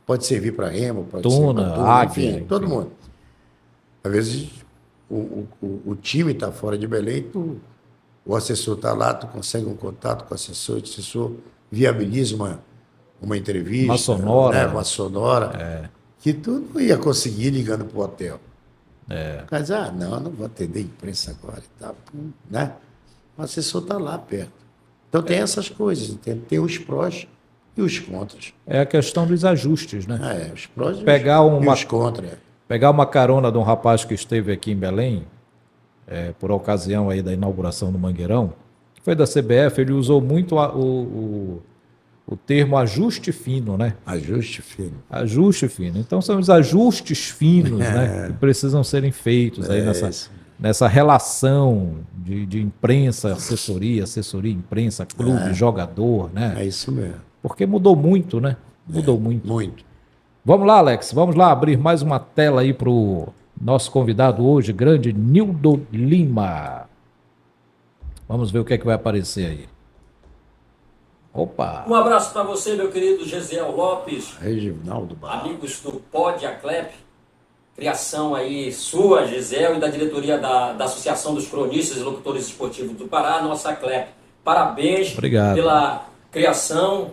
pode servir para Remo, pode servir Tuna, para Tuna, Águia, enfim, todo enfim. mundo. Às vezes o time está fora de Belém, o assessor está lá, tu consegue um contato com o assessor viabiliza uma entrevista, Uma sonora. né? Uma sonora, que tu não ia conseguir ligando para o hotel. O cara diz, não vou atender a imprensa agora e tal, né? O assessor está lá perto. Então tem essas coisas, entende? Tem os prós e os contras. É a questão dos ajustes, né? Os prós Pegar e os contras. Pegar uma carona de um rapaz que esteve aqui em Belém, por ocasião aí da inauguração do Mangueirão, que foi da CBF, ele usou muito o termo ajuste fino, né? Ajuste fino. Ajuste fino. Então são os ajustes finos, né, que precisam serem feitos aí nessa relação de imprensa, assessoria, imprensa, clube, jogador, né? É isso mesmo. Porque mudou muito, né? Mudou muito. Muito. Vamos lá, Alex, vamos lá abrir mais uma tela aí para o nosso convidado hoje, grande Nildo Lima. Vamos ver o que é que vai aparecer aí. Opa! Um abraço para você, meu querido Gesiel Lopes, Reginaldo Barros. amigos do Pod Aclep, criação aí sua, Gesiel, e da diretoria da Associação dos Cronistas e Locutores Esportivos do Pará, nossa Aclep. Parabéns Obrigado. pela criação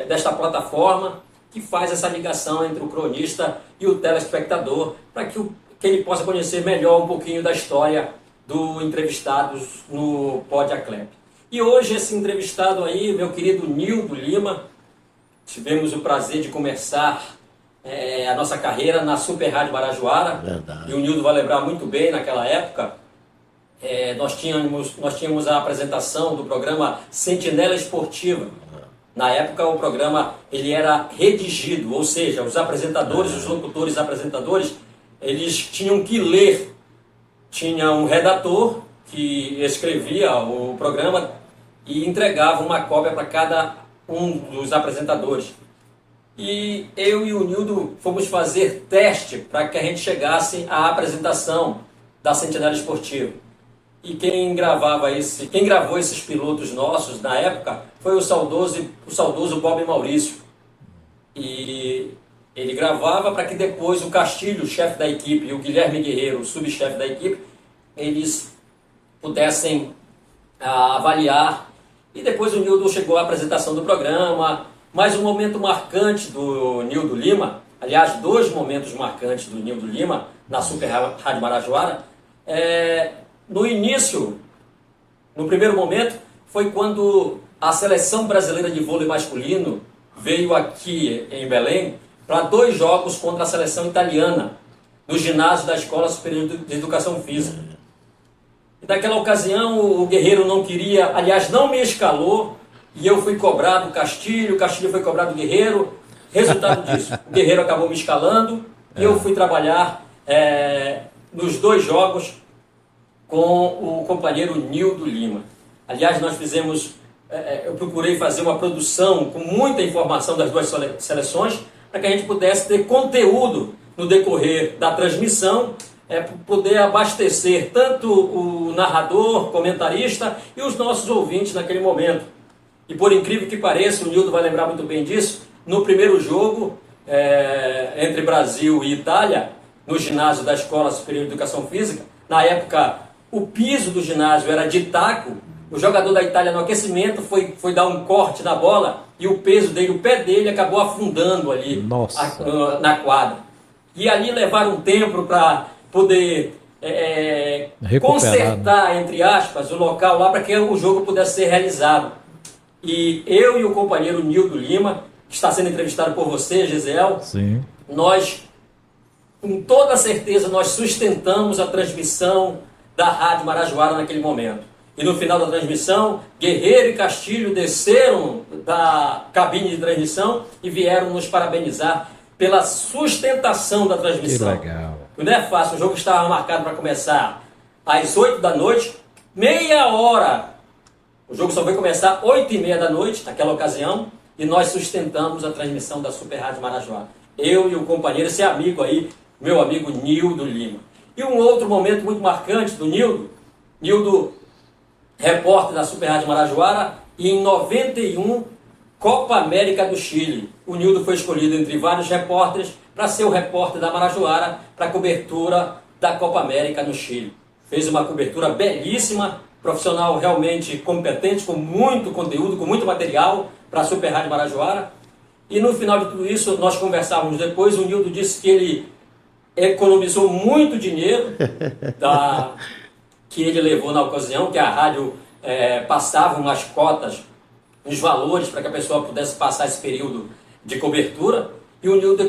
desta plataforma que faz essa ligação entre o cronista e o telespectador, para que ele possa conhecer melhor um pouquinho da história do entrevistado no Pod Aclep. E hoje esse entrevistado aí, meu querido Nildo Lima, tivemos o prazer de começar a nossa carreira na Super Rádio Marajoara. Verdade. E o Nildo vai lembrar muito bem, naquela época, nós tínhamos a apresentação do programa Sentinela Esportiva. Na época o programa ele era redigido, ou seja, os apresentadores, os locutores apresentadores, eles tinham que ler. Tinha um redator que escrevia o programa e entregava uma cópia para cada um dos apresentadores. E eu e o Nildo fomos fazer teste para que a gente chegasse à apresentação da Sentinela Esportiva. E quem gravou esses pilotos nossos na época foi o saudoso Bob Maurício. E ele gravava para que depois o Castilho, o chefe da equipe, e o Guilherme Guerreiro, o subchefe da equipe, eles pudessem avaliar. E depois o Nildo chegou à apresentação do programa. Mais um momento marcante do Nildo Lima, aliás, 2 momentos marcantes do Nildo Lima na Super Rádio Marajoara. No início, no primeiro momento, foi quando a seleção brasileira de vôlei masculino veio aqui em Belém para 2 jogos contra a seleção italiana, no ginásio da Escola Superior de Educação Física. E naquela ocasião o Guerreiro não queria, aliás, não me escalou, e eu fui cobrado o Castilho foi cobrado o Guerreiro. Resultado disso, o Guerreiro acabou me escalando, e eu fui trabalhar nos 2 jogos com o companheiro Nildo Lima. Aliás, nós fizemos, eu procurei fazer uma produção com muita informação das 2 seleções, para que a gente pudesse ter conteúdo no decorrer da transmissão, poder abastecer tanto o narrador, comentarista e os nossos ouvintes naquele momento. E por incrível que pareça, o Nildo vai lembrar muito bem disso, no primeiro jogo entre Brasil e Itália, no ginásio da Escola Superior de Educação Física, na época o piso do ginásio era de taco, o jogador da Itália no aquecimento foi dar um corte na bola e o peso dele, o pé dele acabou afundando ali na quadra. E ali levaram um tempo para poder consertar, entre aspas, o local lá para que o jogo pudesse ser realizado. E eu e o companheiro Nildo Lima, que está sendo entrevistado por você, Gesiel, Sim. Nós, com toda certeza, nós sustentamos a transmissão da Rádio Marajoara naquele momento. E no final da transmissão, Guerreiro e Castilho desceram da cabine de transmissão e vieram nos parabenizar pela sustentação da transmissão. Que legal. Não é fácil, o jogo estava marcado para começar às 8 da noite, meia hora. O jogo só foi começar às 8h30 da noite, naquela ocasião, e nós sustentamos a transmissão da Super Rádio Marajoara. Eu e o companheiro, esse amigo aí, meu amigo Nildo Lima. E um outro momento muito marcante do Nildo repórter da Super Rádio Marajoara, e em 91, Copa América do Chile. O Nildo foi escolhido entre vários repórteres para ser o repórter da Marajoara para a cobertura da Copa América no Chile. Fez uma cobertura belíssima, profissional realmente competente, com muito conteúdo, com muito material para a Super Rádio Marajoara. E no final de tudo isso, nós conversávamos depois, o Nildo disse que ele economizou muito dinheiro que ele levou na ocasião, que a rádio passava umas cotas, uns valores para que a pessoa pudesse passar esse período de cobertura, e o Nildo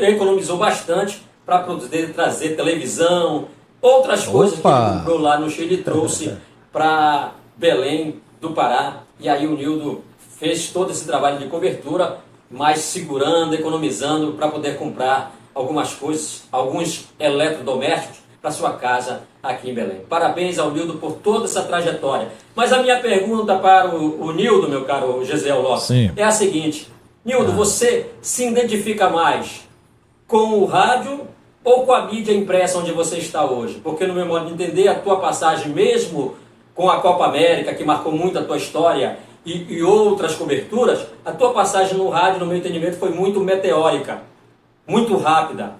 economizou bastante para poder trazer televisão, outras coisas que ele comprou lá no Chile e trouxe para Belém do Pará. E aí o Nildo fez todo esse trabalho de cobertura, mas segurando, economizando para poder comprar algumas coisas, alguns eletrodomésticos para sua casa aqui em Belém. Parabéns ao Nildo por toda essa trajetória. Mas a minha pergunta para o Nildo, meu caro Gesiel Lopes, é a seguinte: Nildo, você se identifica mais com o rádio ou com a mídia impressa onde você está hoje? Porque, no meu modo de entender, a tua passagem, mesmo com a Copa América, que marcou muito a tua história, e outras coberturas, a tua passagem no rádio, no meu entendimento, foi muito meteórica, muito rápida.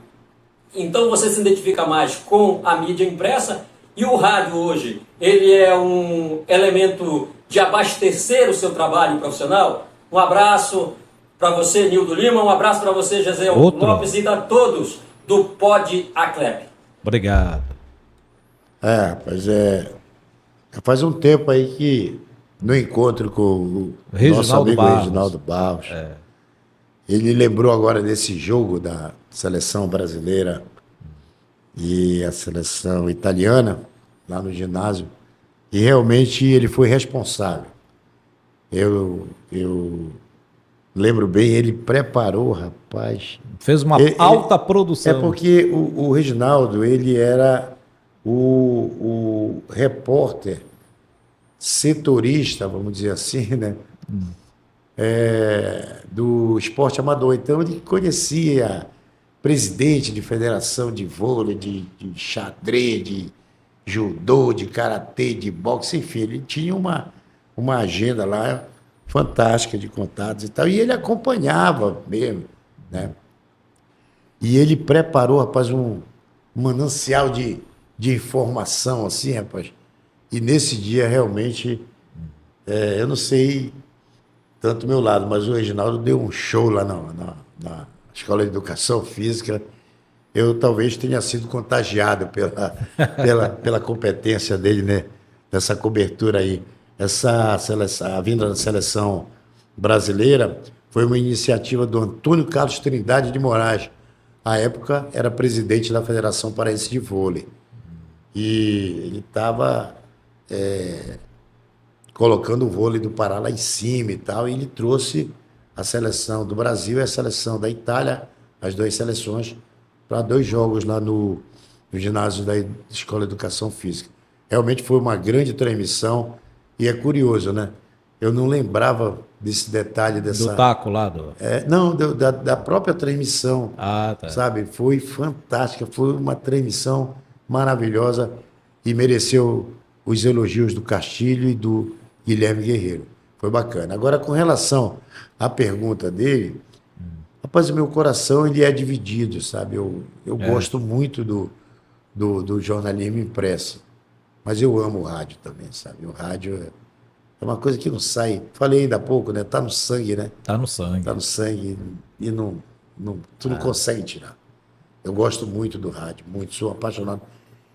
Então você se identifica mais com a mídia impressa, e o rádio hoje, ele é um elemento de abastecer o seu trabalho profissional? Um abraço para você, Nildo Lima, um abraço para você, Gesiel Lopes, e a todos do Pod Aclep. Obrigado. Rapaz, faz um tempo aí que no encontro com o nosso amigo Reginaldo Barros, ele lembrou agora desse jogo da seleção brasileira e a seleção italiana, lá no ginásio, e realmente ele foi responsável. Eu lembro bem, ele preparou, rapaz. Fez uma alta produção. É porque o Reginaldo, ele era o repórter setorista, vamos dizer assim, né? Do esporte amador. Então, ele conhecia presidente de federação de vôlei, de xadrez, de judô, de karatê, de boxe, enfim, ele tinha uma agenda lá fantástica de contatos e tal, e ele acompanhava mesmo, né? E ele preparou, rapaz, um manancial de informação, assim, rapaz, e nesse dia, realmente, eu não sei tanto do meu lado, mas o Reginaldo deu um show lá na Escola de Educação Física. Eu talvez tenha sido contagiado pela competência dele, né? Nessa cobertura aí. A vinda da seleção brasileira foi uma iniciativa do Antônio Carlos Trindade de Moraes. À época, era presidente da Federação Paraense de Vôlei. E ele estava colocando o vôlei do Pará lá em cima e tal, e ele trouxe a seleção do Brasil e a seleção da Itália, as duas seleções, para 2 jogos lá no ginásio da Escola de Educação Física. Realmente foi uma grande transmissão, e é curioso, né? Eu não lembrava desse detalhe dessa... Do taco lá? Não, da própria transmissão, tá. Sabe? Foi fantástica, foi uma transmissão maravilhosa e mereceu os elogios do Castilho e do Guilherme Guerreiro. Foi bacana. Agora, com relação à pergunta dele, rapaz, o meu coração ele é dividido, sabe? Eu gosto muito do jornalismo impresso, mas eu amo o rádio também, sabe? O rádio é uma coisa que não sai. Falei ainda há pouco, né? Tá no sangue, né? Tá no sangue. Tá no sangue e tu não consegue tirar. Eu gosto muito do rádio, muito, sou apaixonado.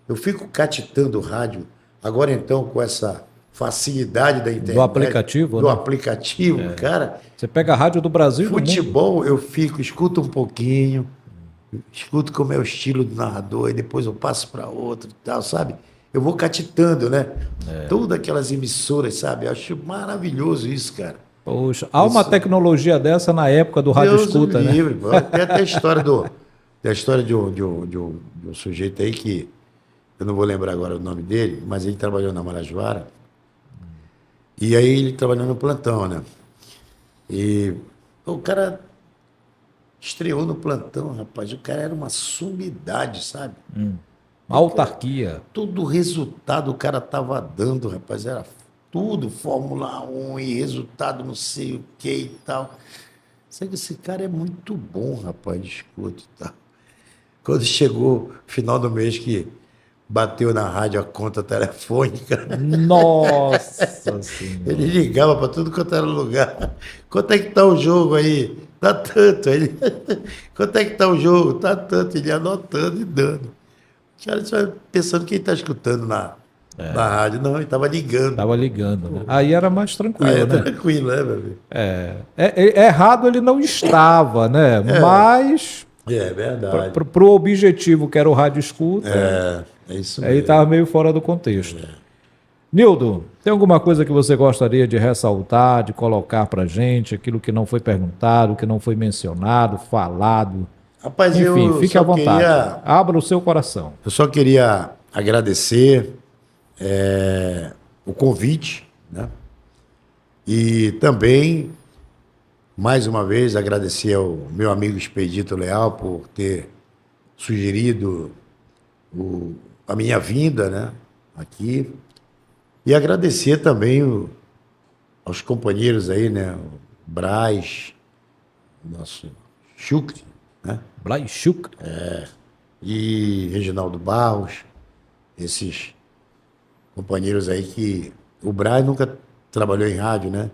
Eu fico catitando o rádio, agora então com essa facilidade da internet. Do aplicativo, do né? aplicativo, cara. Você pega a rádio do Brasil e do mundo. Futebol, eu escuto um pouquinho, escuto como é o estilo do narrador, e depois eu passo para outro e tal, sabe? Eu vou catitando, né? Todas aquelas emissoras, sabe? Eu acho maravilhoso isso, cara. Poxa, há uma tecnologia dessa na época do rádio escuta, né? Livre, tem até a história de um sujeito aí que eu não vou lembrar agora o nome dele, mas ele trabalhou na Marajoara. E aí ele trabalhou no plantão, né? E o cara estreou no plantão, rapaz. O cara era uma sumidade, sabe? Autarquia. Todo o resultado o cara tava dando, rapaz. Era tudo, Fórmula 1 e resultado não sei o que e tal. Sei que esse cara é muito bom, rapaz, de escuta e tal. Quando chegou final do mês que bateu na rádio a conta telefônica, Nossa Senhora. ele ligava para tudo quanto era lugar. Quanto é que tá o jogo aí? Tá tanto. Ele, quanto é que tá o jogo? Tá tanto. Ele ia anotando e dando. O cara só pensando que ele tá escutando na rádio. Não, ele tava ligando. Tava ligando, né? Aí era mais tranquilo, Aí é né? tranquilo, né, meu amigo? Errado ele não estava, né? Mas É verdade. pro objetivo que era o rádio escuta, É isso aí mesmo. estava meio fora do contexto. Nildo, tem alguma coisa que você gostaria de ressaltar, de colocar pra gente, aquilo que não foi perguntado, que não foi mencionado, falado? Rapaz, Enfim, eu fique só à vontade. queria- Abra o seu coração. Eu só queria agradecer o convite, né? E também, mais uma vez, agradecer ao meu amigo Expedito Leal por ter sugerido a minha vinda, né, aqui. E agradecer também aos companheiros aí, né? O Braz, o nosso Chucre, né? Blaichuk. E Reginaldo Barros, esses companheiros aí que... O Braz nunca trabalhou em rádio, né?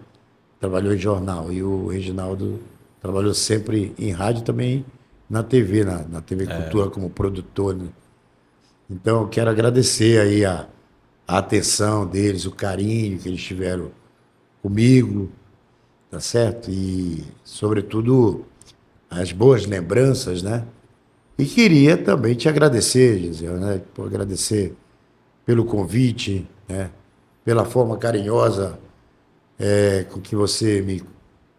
Trabalhou em jornal. E o Reginaldo trabalhou sempre em rádio e também na TV, na TV Cultura como produtor, né? Então, eu quero agradecer aí a atenção deles, o carinho que eles tiveram comigo, tá certo? E, sobretudo, as boas lembranças, né? E queria também te agradecer, Gisele, né? Por agradecer pelo convite, né? Pela forma carinhosa com que você me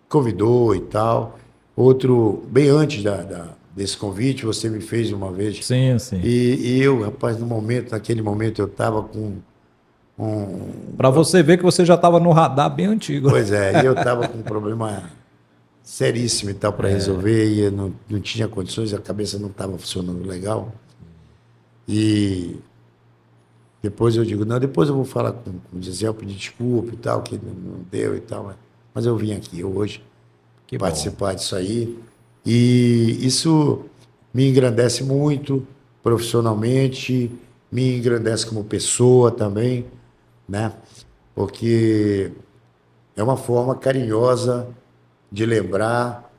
convidou e tal. Outro, bem antes desse convite, você me fez uma vez. Sim, sim. E eu, rapaz, naquele momento eu estava com Para você ver que você já estava no radar bem antigo. Pois é, e eu estava com um problema seríssimo e tal para resolver, e eu não tinha condições, a cabeça não estava funcionando legal. E depois eu digo, não, depois eu vou falar com o Gisele, pedir desculpa e tal, que não deu e tal, mas eu vim aqui hoje Que bom. participar disso aí. E isso me engrandece muito profissionalmente, me engrandece como pessoa também, né? Porque é uma forma carinhosa de lembrar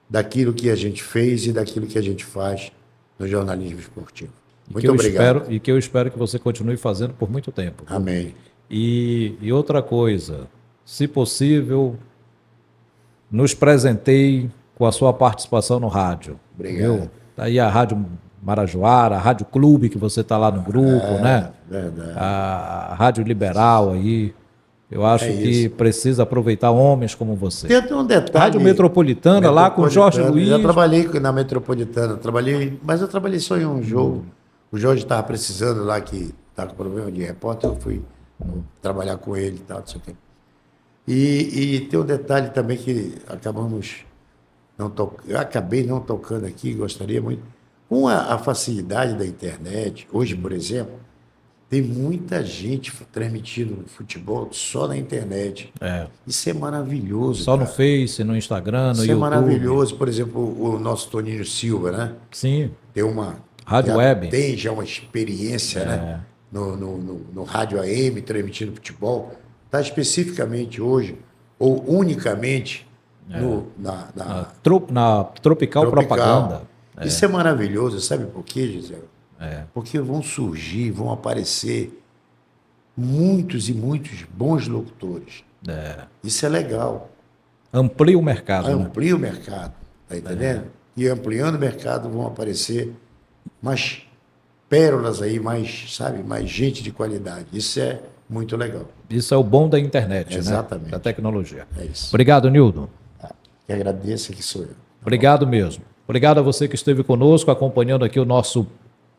daquilo que a gente fez e daquilo que a gente faz no jornalismo esportivo. Muito obrigado. Que eu espero que você continue fazendo por muito tempo. Amém. E outra coisa, se possível, nos presenteie com a sua participação no rádio. Obrigado. Viu? Tá aí a Rádio Marajoara, a Rádio Clube, que você está lá no grupo, né? Verdade. A Rádio Liberal aí. Eu acho que precisa aproveitar homens como você. Tem até um detalhe. Rádio Metropolitana, lá com o Jorge Luiz. Já trabalhei na Metropolitana, mas eu trabalhei só em um jogo. O Jorge estava precisando lá, que estava com problema de repórter, eu fui trabalhar com ele e tal, não sei o quê. E tem um detalhe também que eu acabei não tocando aqui, gostaria muito. Com a facilidade da internet, hoje, por exemplo, tem muita gente transmitindo futebol só na internet. Isso é maravilhoso. Só no cara. Face, no Instagram, no Isso YouTube. é maravilhoso. Por exemplo, o nosso Toninho Silva, né? Sim. Tem uma... Rádio Web. Tem já uma experiência, né? No rádio AM, transmitindo futebol. Está especificamente hoje, ou unicamente, na Tropical Propaganda. Isso é maravilhoso, sabe por quê, Gisele? Porque vão surgir, vão aparecer muitos e muitos bons locutores. Isso é legal. Amplia o mercado. Né? Amplia o mercado, tá entendendo? E ampliando o mercado vão aparecer mais pérolas aí, mais gente de qualidade. Isso é muito legal. Isso é o bom da internet, Exatamente. né? Da tecnologia. É isso. Obrigado, Nildo. Que agradeço, que sou eu. Obrigado mesmo. Obrigado a você que esteve conosco, acompanhando aqui o nosso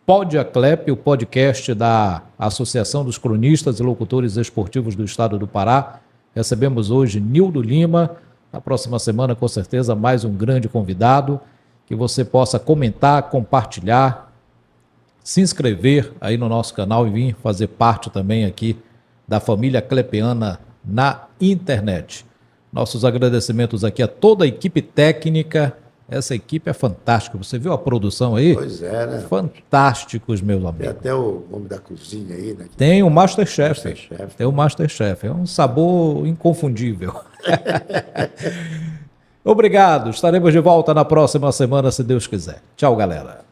Podiaclep, o podcast da Associação dos Cronistas e Locutores Esportivos do Estado do Pará. Recebemos hoje Nildo Lima. Na próxima semana, com certeza, mais um grande convidado. Que você possa comentar, compartilhar, se inscrever aí no nosso canal e vir fazer parte também aqui da família clepiana na internet. Nossos agradecimentos aqui a toda a equipe técnica. Essa equipe é fantástica. Você viu a produção aí? Pois é, né? Fantásticos, meus Tem amigos. até o homem da cozinha aí, né? Tem o Masterchef. Masterchef. Tem o Masterchef. É um sabor inconfundível. Obrigado. Estaremos de volta na próxima semana, se Deus quiser. Tchau, galera.